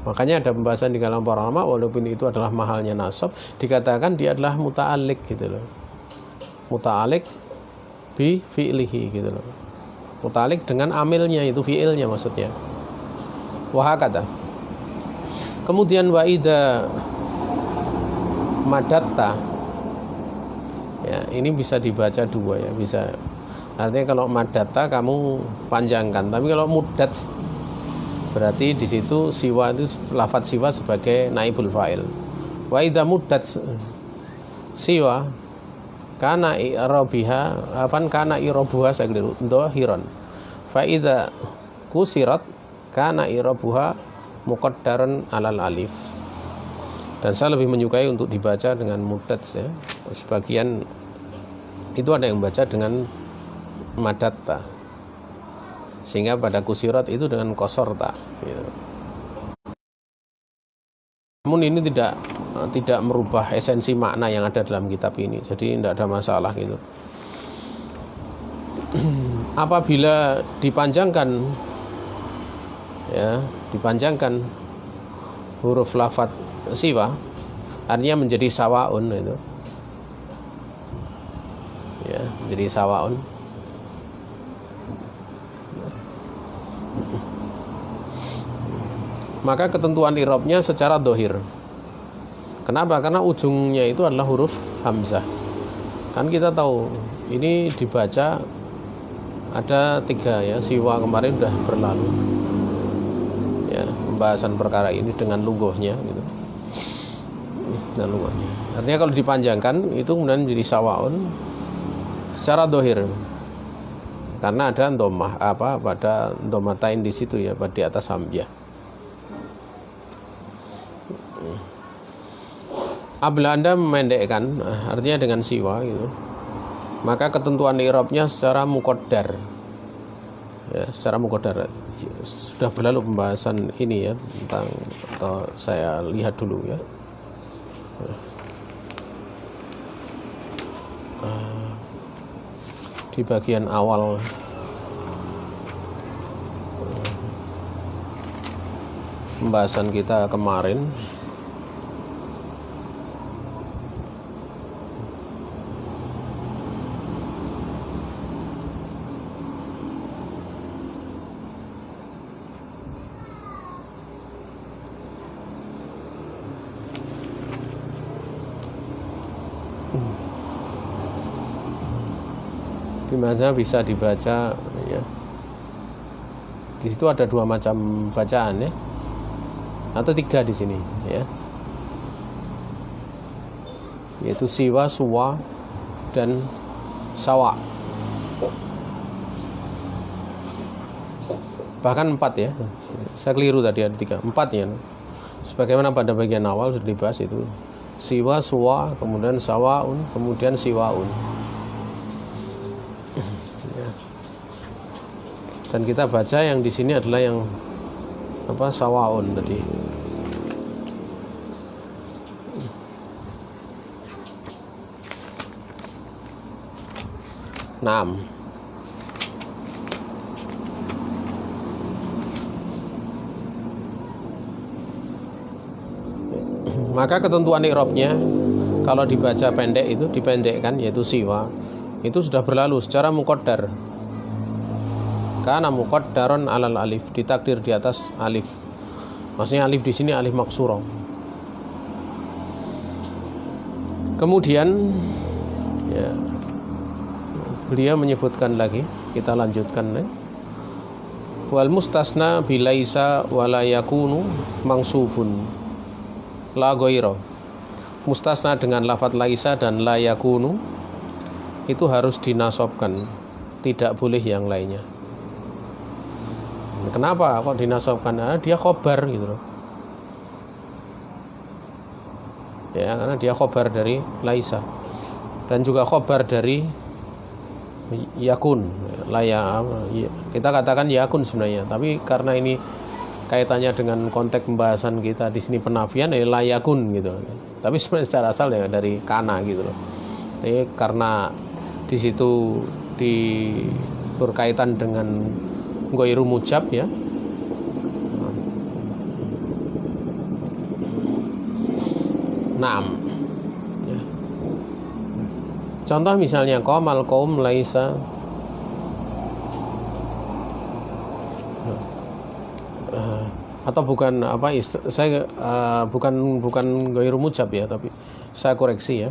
Makanya ada pembahasan di kalangan para ulama walaupun itu adalah mahalnya nasab dikatakan dia adalah muta'alliq gitu loh. Muta'alliq bi fi'lihi gitu loh. Muta'alliq dengan amilnya itu fi'ilnya maksudnya. Wahakata. Kemudian wa idza madatta. Ya, ini bisa dibaca dua ya, bisa. Artinya kalau madatta kamu panjangkan, tapi kalau muddat berarti di situ siwa itu lafadz siwa sebagai naibul fa'il. Wa idza muddat siwa kana i'rabiha kana i'rabuha sagdiru dhahiran. Fa idza kusirat kana i'rabuha muqaddaran alal alif. Dan saya lebih menyukai untuk dibaca dengan muddat ya. Sebagian itu ada yang membaca dengan madatta. Sehingga pada kusirat itu dengan kosorta gitu. Namun ini tidak merubah esensi makna yang ada dalam kitab ini. Jadi tidak ada masalah gitu. Apabila dipanjangkan huruf lafadz siwa artinya menjadi sawaun itu. Ya, jadi sawaun. Maka ketentuan i'rabnya secara dohir. Kenapa? Karena ujungnya itu adalah huruf hamzah. Kan kita tahu ini dibaca ada 3 ya. Siwa kemarin sudah berlalu. Ya, pembahasan perkara ini dengan lungguhnya gitu. Dan lungguhnya. Artinya kalau dipanjangkan itu kemudian menjadi sawaun secara dohir. Karena ada dhammah pada dhammatain di situ ya, pada di atas hamzah. Apabila Anda memendekkan artinya dengan siwa gitu, maka ketentuan i'rabnya secara muqaddar. Ya, secara muqaddar. Sudah berlalu pembahasan ini ya tentang, atau saya lihat dulu ya. Di bagian awal pembahasan kita kemarin. Di mana bisa dibaca ya. Di situ ada 2 macam bacaan ya. Atau 3 di sini ya. Yaitu siwa, suwa dan sawa. Bahkan 4 ya. Saya keliru tadi ada 3, 4 ya. Sebagaimana pada bagian awal sudah dibahas itu. Siwa, suwa, kemudian sawaun, kemudian siwaun. Dan kita baca yang di sini adalah yang sawaun tadi. Naam. Maka ketentuan i'rabnya kalau dibaca pendek itu dipendekkan, yaitu siwa, itu sudah berlalu secara muqaddar. Karena muqaddaron alal alif, ditakdir di atas alif. Maksudnya alif di sini alif maksurah. Kemudian ya, beliau menyebutkan lagi, kita lanjutkan ya. Wal mustasna bilaisa wala yakunu mangsubun la ghaira. Mustasna dengan lafadz laisa dan la yakunu itu harus dinasobkan, tidak boleh yang lainnya. Kenapa kok dinasobkan? Karena dia khobar gitu loh. Ya, karena dia khobar dari laisa dan juga khobar dari yakun. Kita katakan yakun sebenarnya, tapi karena ini kaitannya dengan konteks pembahasan kita di sini penafian, ya layakun gitu loh. Tapi sebenarnya secara asal ya dari kana gitu loh. Jadi karena di situ berkaitan dengan ghairu mujab ya. Naam. Ya. Contoh misalnya qamal qaum laisa atau bukan bukan ghairu mujab ya, tapi saya koreksi ya.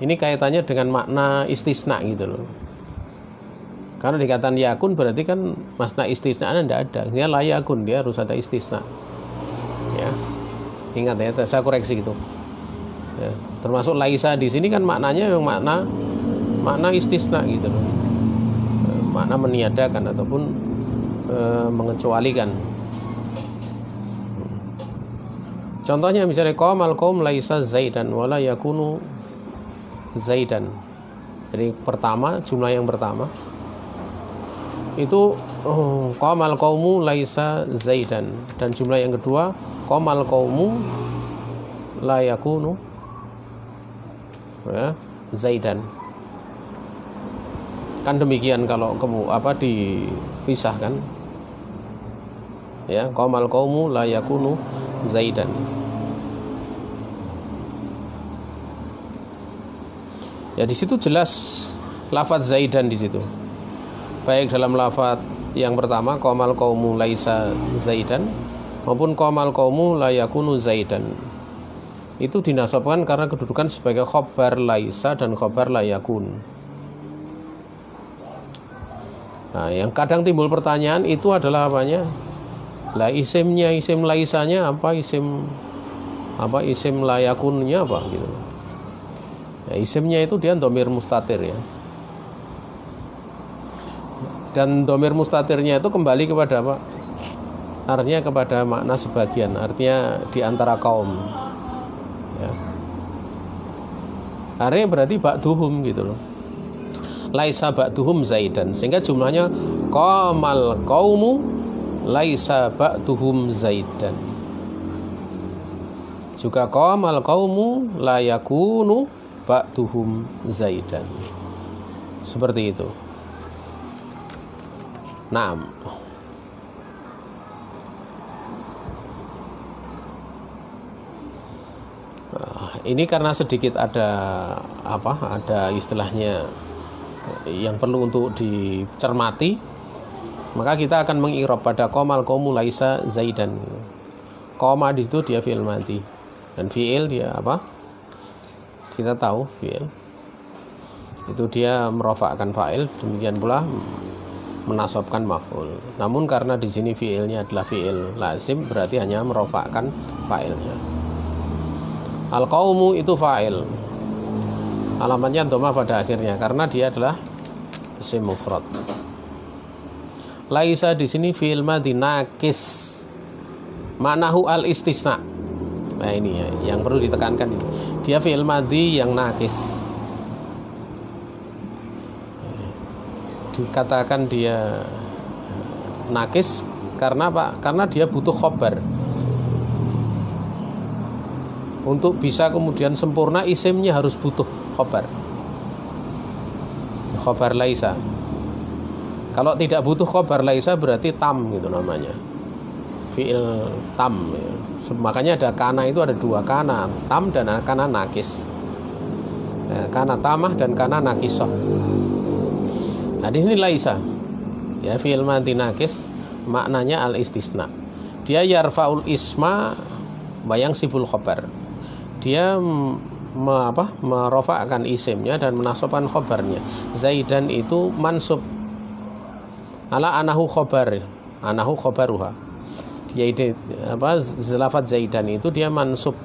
Ini kaitannya dengan makna istisna gitu loh. Karena dikatakan yakun berarti kan makna istisna-nya tidak ada. Dia layakun, dia harus ada istisna. Ya. Ingat ya, saya koreksi gitu. Ya, termasuk laisa di sini kan maknanya yang makna istisna gitu loh. Makna meniadakan ataupun mengecualikan. Contohnya misalnya qamal qaum laisa zaidan wala yakunu zaidan. Jadi pertama, jumlah yang pertama itu qamal qaumu laisa zaidan, dan jumlah yang kedua qamal qaumu la yakunu ya zaidan. Kan demikian kalau dipisahkan ya, qamal qaumu la yakunu zaidan. Ya di situ jelas lafadz zaidan di situ. Baik dalam lafadz yang pertama qamal qaumu laisa zaidan maupun qamal qaumu la yakunu zaidan. Itu dinasabkan karena kedudukan sebagai khobar laisa dan khobar la yakun. Nah, yang kadang timbul pertanyaan itu adalah apanya? Lah isimnya, isim laisanya apa, isim la yakunnya apa gitu. Ya, isimnya itu dia dhamir mustatir ya. Dan dhamir mustatirnya itu kembali kepada apa? Artinya kepada makna sebagian, artinya di antara kaum. Ya. Artinya berarti ba'duhum gitu loh. Laisa ba'duhum zaidan, sehingga jumlahnya qamal qaumu laisa ba'duhum zaidan. Juga qamal qaumu la yakunu ba'duhum zaidan. Seperti itu. Naam. Ini karena sedikit ada ada istilahnya yang perlu untuk dicermati, maka kita akan mengirob pada qomal qaumu laisa zaidan. Qoma di situ dia fi'il madhi, dan fi'il dia apa? Kita tahu fi'il itu dia merofakkan fa'il, demikian pula menasabkan maf'ul. Namun karena di sini fi'ilnya adalah fi'il lazim, berarti hanya merofakkan fa'ilnya. Al-qaumu itu fa'il, alamatnya dhamma pada akhirnya karena dia adalah isim mufrad. Laisa di sini fi'il madhi nakis, ma'nahu al-istisna. Nah ini ya, yang perlu ditekankan ini. Dia fi'il madhi yang nakis. Dikatakan dia nakis karena apa? Karena dia butuh khobar. Untuk bisa kemudian sempurna, isimnya harus butuh khobar. Khobar laisa. Kalau tidak butuh khobar laisa berarti tam gitu namanya. Fi'il tam ya. Makanya ada kana, itu ada dua, kana tam dan kana nakis. Ya, kana tamah dan kana nakisah. Nah di sini laisa. Ya, fi'il madhi nakis maknanya al-istisna. Dia yarfa'ul isma bayang sibul khobar. Dia merofakkan isimnya dan menasabkan khobarnya. Zaidan itu mansub ala anahu khobar, anahu khobaruha. Dia itu lafaz zaidan itu dia mansub,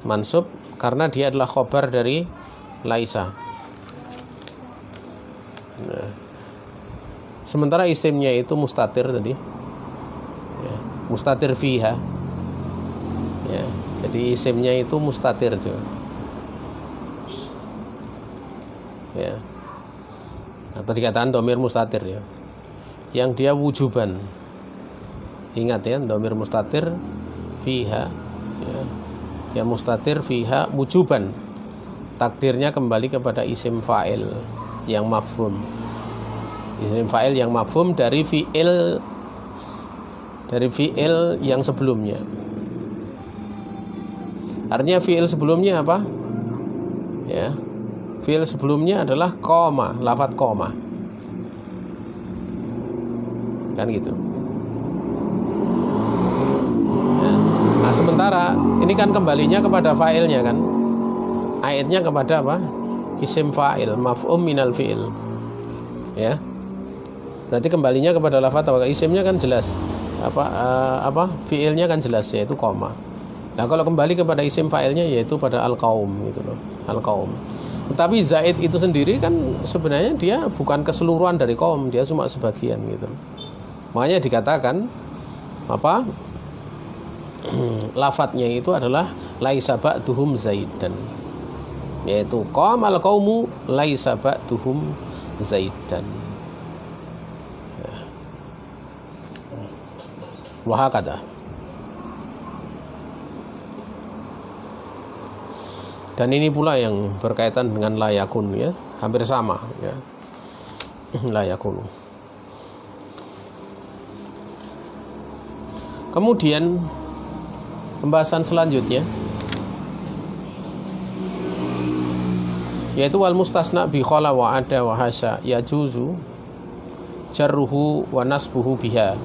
mansub karena dia adalah khobar dari laisa. Nah, sementara isimnya itu mustatir tadi ya, mustatir fiha ya, jadi isimnya itu mustatir juga ya, atau dikatakan dhamir mustatir ya, yang dia wujuban. Ingat ya, dhamir mustatir fiha ya, yang mustatir fiha wujuban, takdirnya kembali kepada isim fa'il yang mafhum, isim fa'il yang mafhum dari fi'il yang sebelumnya. Artinya fi'il sebelumnya apa? Ya, fi'il sebelumnya adalah koma, lafadz koma, kan gitu. Ya. Nah sementara ini kan kembalinya kepada fa'ilnya kan, ayatnya kepada apa? Isim fa'il maf'um minal fi'il ya, berarti kembalinya kepada lafadz apa? Isimnya kan jelas fi'ilnya kan jelas yaitu koma. Nah kalau kembali kepada isim fa'ilnya yaitu pada al-qaum gitu loh, al-qaum. Tetapi zaid itu sendiri kan sebenarnya dia bukan keseluruhan dari kaum, dia cuma sebagian gitu. Makanya dikatakan apa? Lafadznya itu adalah laisa ba'duhum zaidan, yaitu qamal qaumu laisa ba'duhum zaidan. Wa hakadha. Dan ini pula yang berkaitan dengan layakun ya, hampir sama ya. Layakun. Kemudian pembahasan selanjutnya yaitu wal mustasna bi khala wa ada wa hasya yajuzu jarruhu wa nasbuhu biha.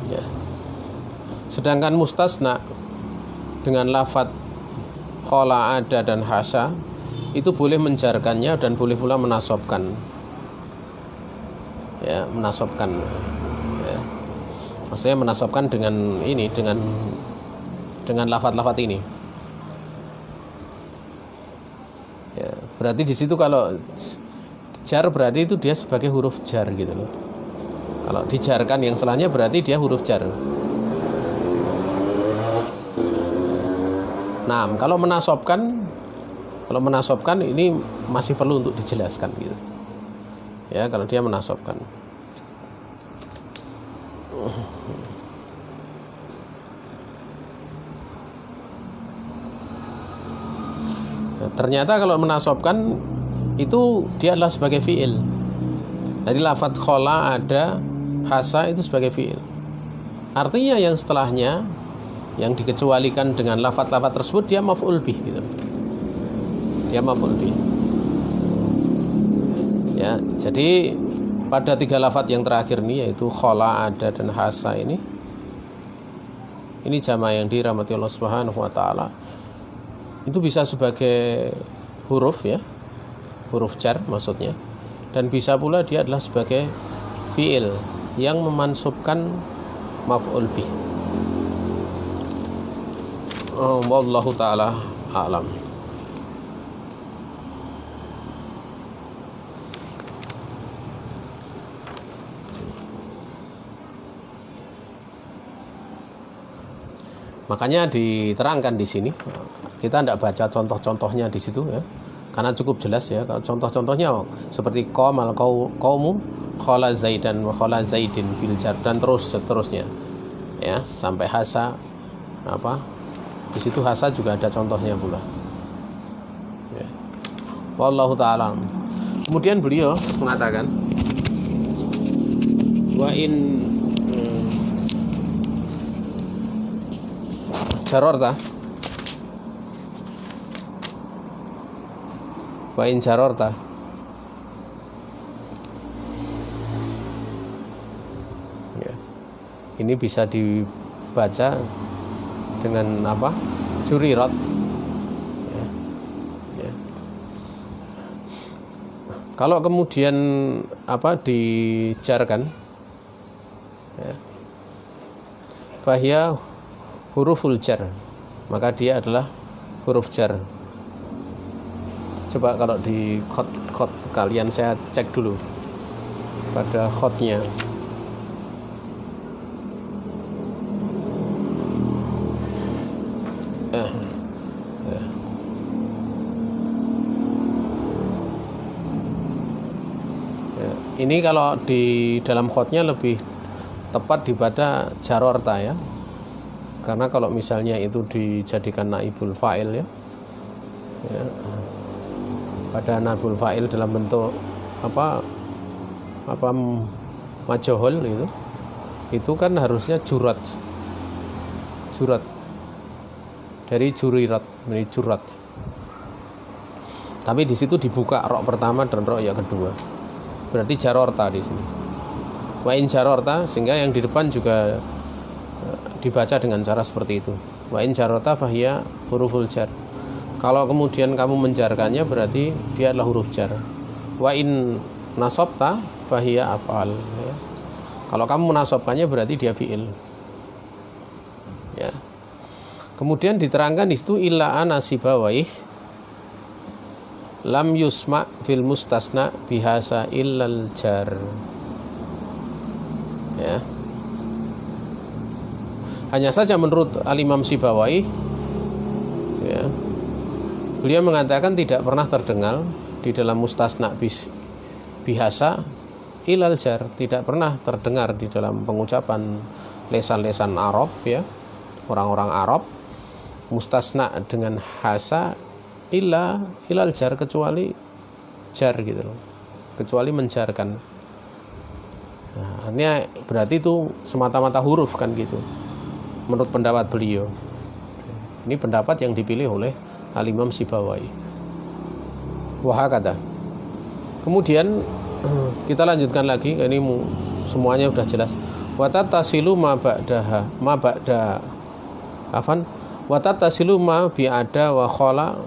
Ya. Sedangkan mustasna dengan lafadz khala, ada dan hasya itu boleh menjarkannya dan boleh pula menasabkan. Ya, menasabkan. Ya. Maksudnya menasabkan dengan ini, dengan lafadz-lafadz ini. Ya, berarti di situ kalau jar berarti itu dia sebagai huruf jar gitu loh. Kalau dijarkan yang setelahnya berarti dia huruf jar. Nah, kalau menasabkan ini masih perlu untuk dijelaskan gitu. Ya, kalau dia menasabkan. Nah, ternyata kalau menasabkan itu dia adalah sebagai fi'il. Jadi lafadz khala, ada, hasa itu sebagai fi'il. Artinya yang setelahnya yang dikecualikan dengan lafaz-lafaz tersebut dia maf'ul bih gitu. Dia maf'ul bih. Ya, jadi pada 3 lafaz yang terakhir ini yaitu khala, ada dan hasa ini jamaah yang dirahmati Allah Subhanahu wa taala. Itu bisa sebagai huruf ya. Huruf jar maksudnya. Dan bisa pula dia adalah sebagai fi'il yang memansubkan maf'ul bih. Wallahu taala a'lam. Makanya diterangkan di sini. Kita tidak baca contoh-contohnya di situ ya. Karena cukup jelas ya. Contoh-contohnya seperti qamal qaumu khala zaidan wa khala zaidin fil jar dan seterusnya. Ya, sampai hasa apa? Di situ hasa juga ada contohnya pula. Ya. Wallahu taala. Kemudian beliau mengatakan wa in jarorta wa in jarorta ya. Ini bisa dibaca dengan apa? Jurirat ya. Ya. Kalau kemudian apa dijarkan ya, bahya huruful jar, maka dia adalah huruf jar. Coba kalau di khot kalian saya cek dulu pada khotnya. Ini kalau di dalam khotnya lebih tepat dibaca jarorta ya. Karena kalau misalnya itu dijadikan naibul fa'il ya, pada naibul fa'il dalam bentuk apa majohol itu kan harusnya jurat dari jurirat menjadi jurat. Tapi di situ dibuka rok pertama dan rok yang kedua, berarti jarorta di sini. Wa in jarorta, sehingga yang di depan juga dibaca dengan cara seperti itu. Wa in jarota fahiya huruful jar. Kalau kemudian kamu menjarkannya berarti dia adalah huruf jar. Wa in nasobta fahiya af'al ya. Kalau kamu menasobkannya berarti dia fi'il. Ya. Kemudian diterangkan di situ illa anasibawaih lam yusma fil mustasna bihasa illal jar. Ya. Hanya saja menurut Al-Imam Sibawai ya, beliau mengatakan tidak pernah terdengar di dalam mustasna bihasa ilal jar, tidak pernah terdengar di dalam pengucapan lesan-lesan Arab ya, orang-orang Arab mustasna dengan hasa ilal jar, kecuali jar gitu loh, kecuali menjarkan. Nah, artinya berarti itu semata-mata huruf kan gitu. Menurut pendapat beliau, ini pendapat yang dipilih oleh Al-Imam Sibawai. Wahakata. Kemudian kita lanjutkan lagi, ini semuanya sudah jelas. Watatasilu ma ba'daha ma ba'da afan watatasilu ma bi'ada wa khala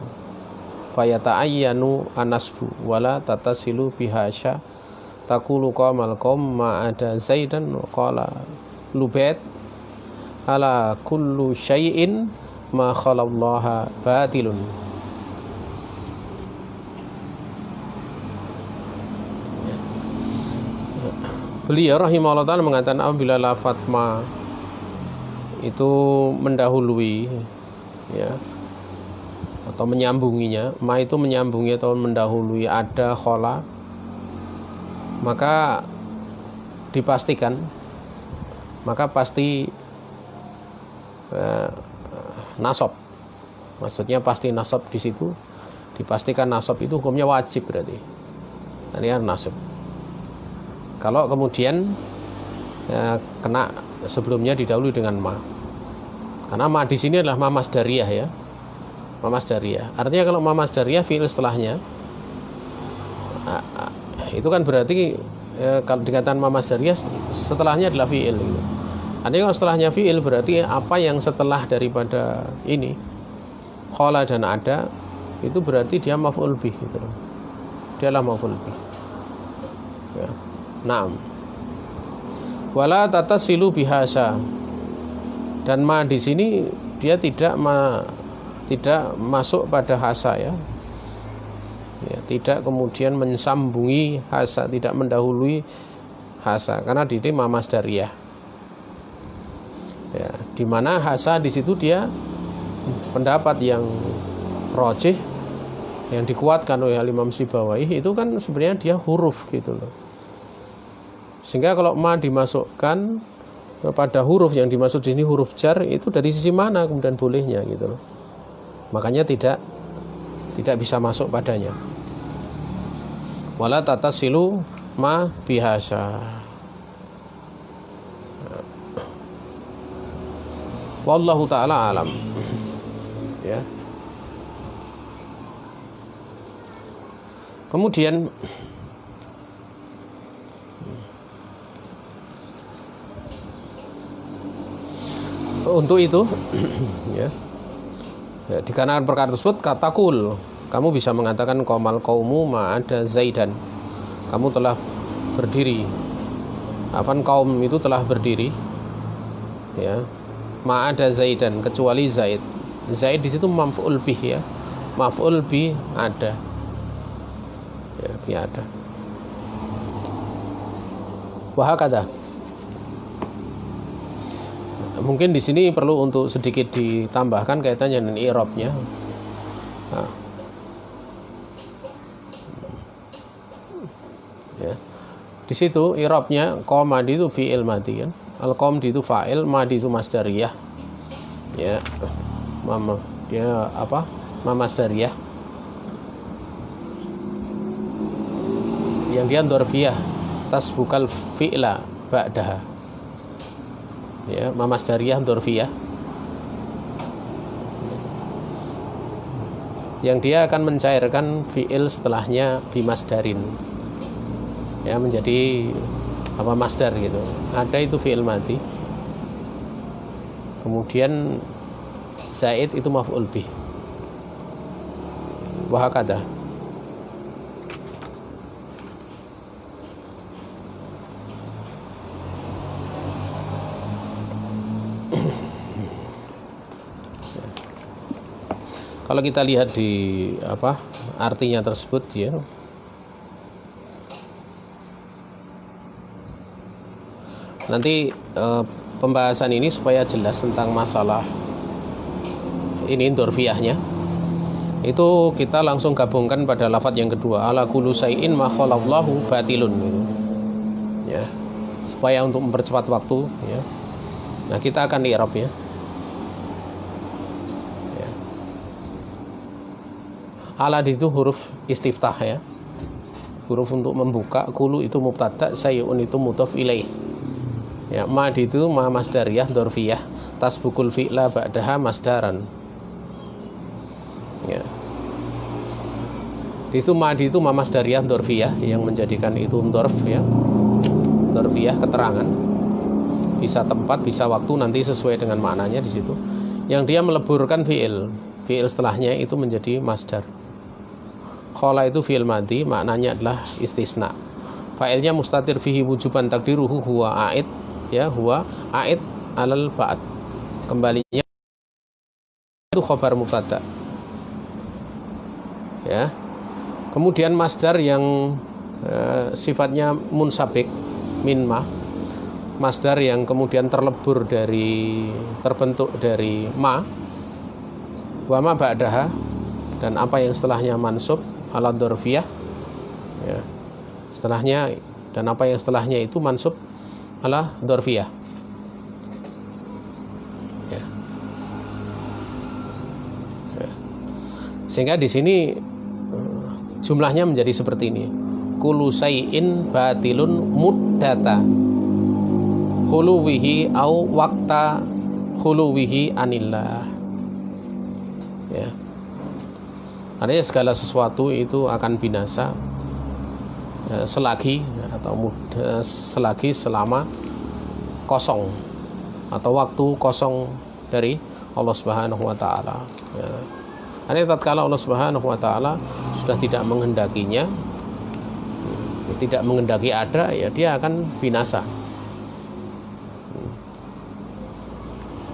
fayata'ayyanu anasbu wala tatasilu bihasya taqulu qamal qaum ma ada zaidan qala lubait ala kullu syai'in ma khalallaha batilun. Beliau rahimahullah ta'ala mengatakan apabila lafaz ma itu mendahului ya, atau menyambunginya, ma itu menyambungi atau mendahului ada khala, maka dipastikan, maka pasti nasab. Maksudnya pasti nasab di situ, dipastikan nasab itu hukumnya wajib berarti. Ini nasab. Kalau kemudian kena sebelumnya didahului dengan ma. Karena ma di sini adalah ma masdariyah ya. Ma masdariyah. Artinya kalau ma masdariyah fi'il setelahnya itu kan berarti kalau dikatakan ma masdariyah setelahnya adalah fi'il gitu. Artinya kalau setelahnya fi'il berarti apa yang setelah daripada ini khala dan ada itu berarti dia maf'ul bih gitu. Dialah maf'ul bih. Ya. Naam. Wala tatasilu bihasa. Dan ma di sini dia tidak masuk pada hasa ya. Ya, tidak kemudian mensambungi hasa, tidak mendahului hasa karena di sini ma masdariyah. Ya, di mana hasa di situ dia pendapat yang rajih yang dikuatkan oleh Imam Sibawayh itu kan sebenarnya dia huruf gitu loh. Sehingga kalau ma dimasukkan pada huruf yang dimaksud di sini huruf jar itu dari sisi mana kemudian bolehnya gitu loh. Makanya tidak bisa masuk padanya. Wala tatasilu ma bihasa. Wallahu ta'ala alam. Ya. Kemudian untuk itu ya, dikarenakan perkara tersebut kata kul, kamu bisa mengatakan qomal qaumu ma'ada zaidan, kamu telah berdiri, afan kaum itu telah berdiri ya, ma'ada zaidan kecuali zaid. Zaid di situ maf'ul bih ya, maf'ul bih ada ya, bi ada. Wahakada. Mungkin di sini perlu untuk sedikit ditambahkan kaitannya dengan i'rabnya. Nah. Ya. Di situ i'rabnya qoma itu fi'il madi kan. Al-qom itu fa'il, madi itu masdariyah. Ya. Dia apa? Ma masdariyah. Yang dia dzarfiyah, tasbukal fi'la ba'daha. Ya, ma masdariyah dzarfiyah. Yang dia akan mencairkan fi'il setelahnya bimasdarin. Ya, menjadi apa masdar gitu. Ada itu fi'il madi. Kemudian zaid itu maf'ul bih. Wa hakada. Kalau kita lihat di apa artinya tersebut ya, nanti pembahasan ini supaya jelas tentang masalah ini dzarfiyahnya itu kita langsung gabungkan pada lafadz yang kedua, ala kullu syai'in ma khalallahu batilun gitu. Ya, supaya untuk mempercepat waktu ya. Nah, kita akan i'rab ya. Ala di situ huruf istiftah ya, huruf untuk membuka. Kulu itu mubtada, sayyun itu mudhof ilaih ya. Ma di itu ma masdariyah dzarfiyah, tasbukul fi'la ba'daha masdaran ya. Di situ ma di itu ma masdariyah dzarfiyah yang menjadikan itu dzarf ya, dzarfiyah keterangan, bisa tempat bisa waktu nanti sesuai dengan maknanya di situ. Yang dia meleburkan fi'il setelahnya itu menjadi masdar. Khala itu fi'il madhi, maknanya adalah istisna. Fa'ilnya mustatir fihi wujuban takdiruhu huwa a'id ya, huwa a'id alal ba'd. Kembalinya itu khabar mubtada. Ya. Kemudian masdar yang sifatnya munsabik min ma, masdar yang kemudian terlebur terbentuk dari ma, wa ma ba'daha, dan apa yang setelahnya mansub ala dzarfiyah ya, setelahnya, dan apa yang setelahnya itu mansub ala dzarfiyah ya. Ya. Sehingga di sini jumlahnya menjadi seperti ini, kullu syai'in batilun muddata khuluwihi au waqta khuluwihi anillah. Ya. Artinya segala sesuatu itu akan binasa selagi selama kosong atau waktu kosong dari Allah Subhanahu wa taala. Ya. Artinya tatkala Allah Subhanahu wa taala sudah tidak menghendakinya, tidak menghendaki ada, ya dia akan binasa.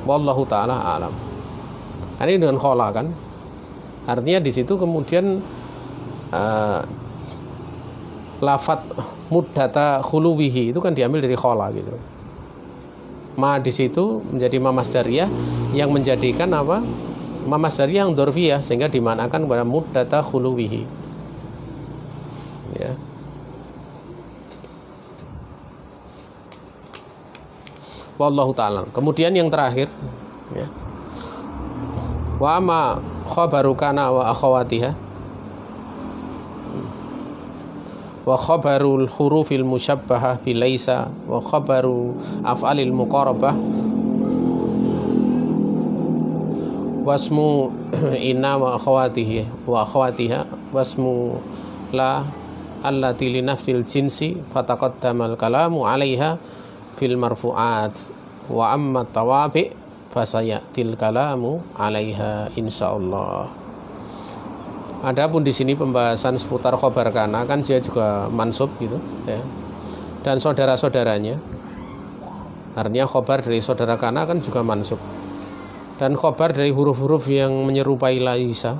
Wallahu taala alam. Ini dengan khola kan, artinya di situ kemudian lafat muddata khuluwihi itu kan diambil dari khola gitu. Ma di situ menjadi ma masdariyah yang menjadikan apa? Ma masdariyah yang dzarfiyah sehingga dimanakan kepada muddata khuluwihi. Ya. Wallahu ta'ala. Kemudian yang terakhir, ya. Wa amma khabaru kana wa akhawatiha wa khabarul hurufil musyabbahah bilaisa wa khabaru af'alil muqarabah wasmu inna wa akhawatiha wasmu la allati li nafsil jinsi fataqaddamal kalamu 'alaiha fil marfu'at wa amma tawabi' fasayatil kalamu 'alaiha insyaallah. Adapun di sini pembahasan seputar khobar kana kan dia juga mansub gitu ya. Dan saudara-saudaranya. Artinya khobar dari saudara kana kan juga mansub. Dan khobar dari huruf-huruf yang menyerupai laisa.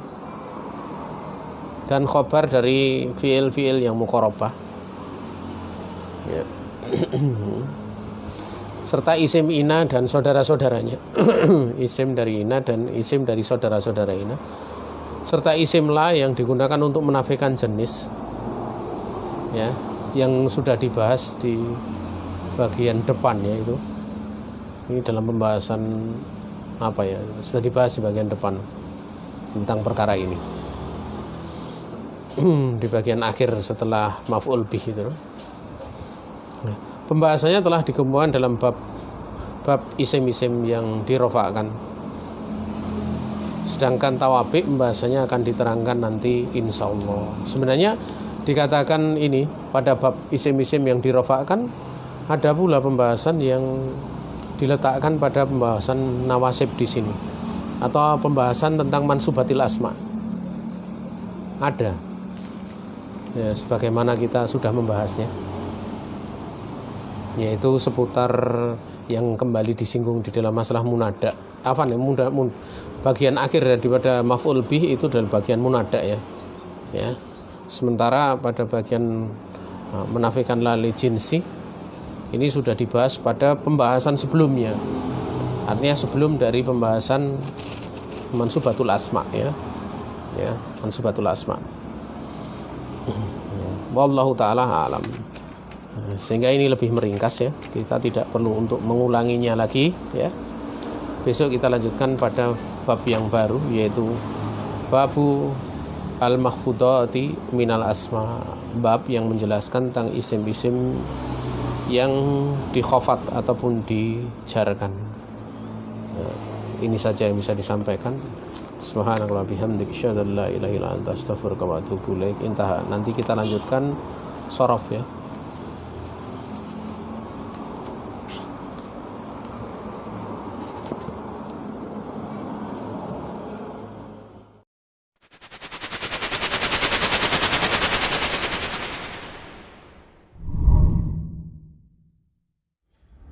Dan khobar dari fiil-fiil yang muqarabah. Ya. Serta isim ina dan saudara-saudaranya. Isim dari ina dan isim dari saudara-saudara ina. Serta isim la yang digunakan untuk menafikan jenis, ya, yang sudah dibahas di bagian depan ya itu. Ini dalam pembahasan apa ya, sudah dibahas di bagian depan tentang perkara ini. Di bagian akhir setelah maf'ul bih itu. Pembahasannya telah dikemukakan dalam bab isim-isim yang dirofakkan. Sedangkan tawabi pembahasannya akan diterangkan nanti insyaallah. Sebenarnya dikatakan ini pada bab isim-isim yang dirofakkan, ada pula pembahasan yang diletakkan pada pembahasan nawasib di sini, atau pembahasan tentang mansubatil asma. Ada. Ya, sebagaimana kita sudah membahasnya. Yaitu seputar yang kembali disinggung di dalam masalah munada. Apa nih bagian akhir daripada maf'ul bih itu adalah bagian munada ya. Ya. Sementara pada bagian menafikan lali jinsi ini sudah dibahas pada pembahasan sebelumnya. Artinya sebelum dari pembahasan mansubatul asma ya. Ya, mansubatul asma. Wallahu taala alam. Sehingga ini lebih meringkas ya, kita tidak perlu untuk mengulanginya lagi ya. Besok kita lanjutkan pada bab yang baru, yaitu babu al-mahfudati minal asma, bab yang menjelaskan tentang isim-isim yang dikhafat ataupun dijarkan. Ini saja yang bisa disampaikan. Subhanallah bihamdik asyhadu an la ilaha illa anta astaghfiruka wa atubu ilaik. Intaha. Nanti kita lanjutkan sorof ya.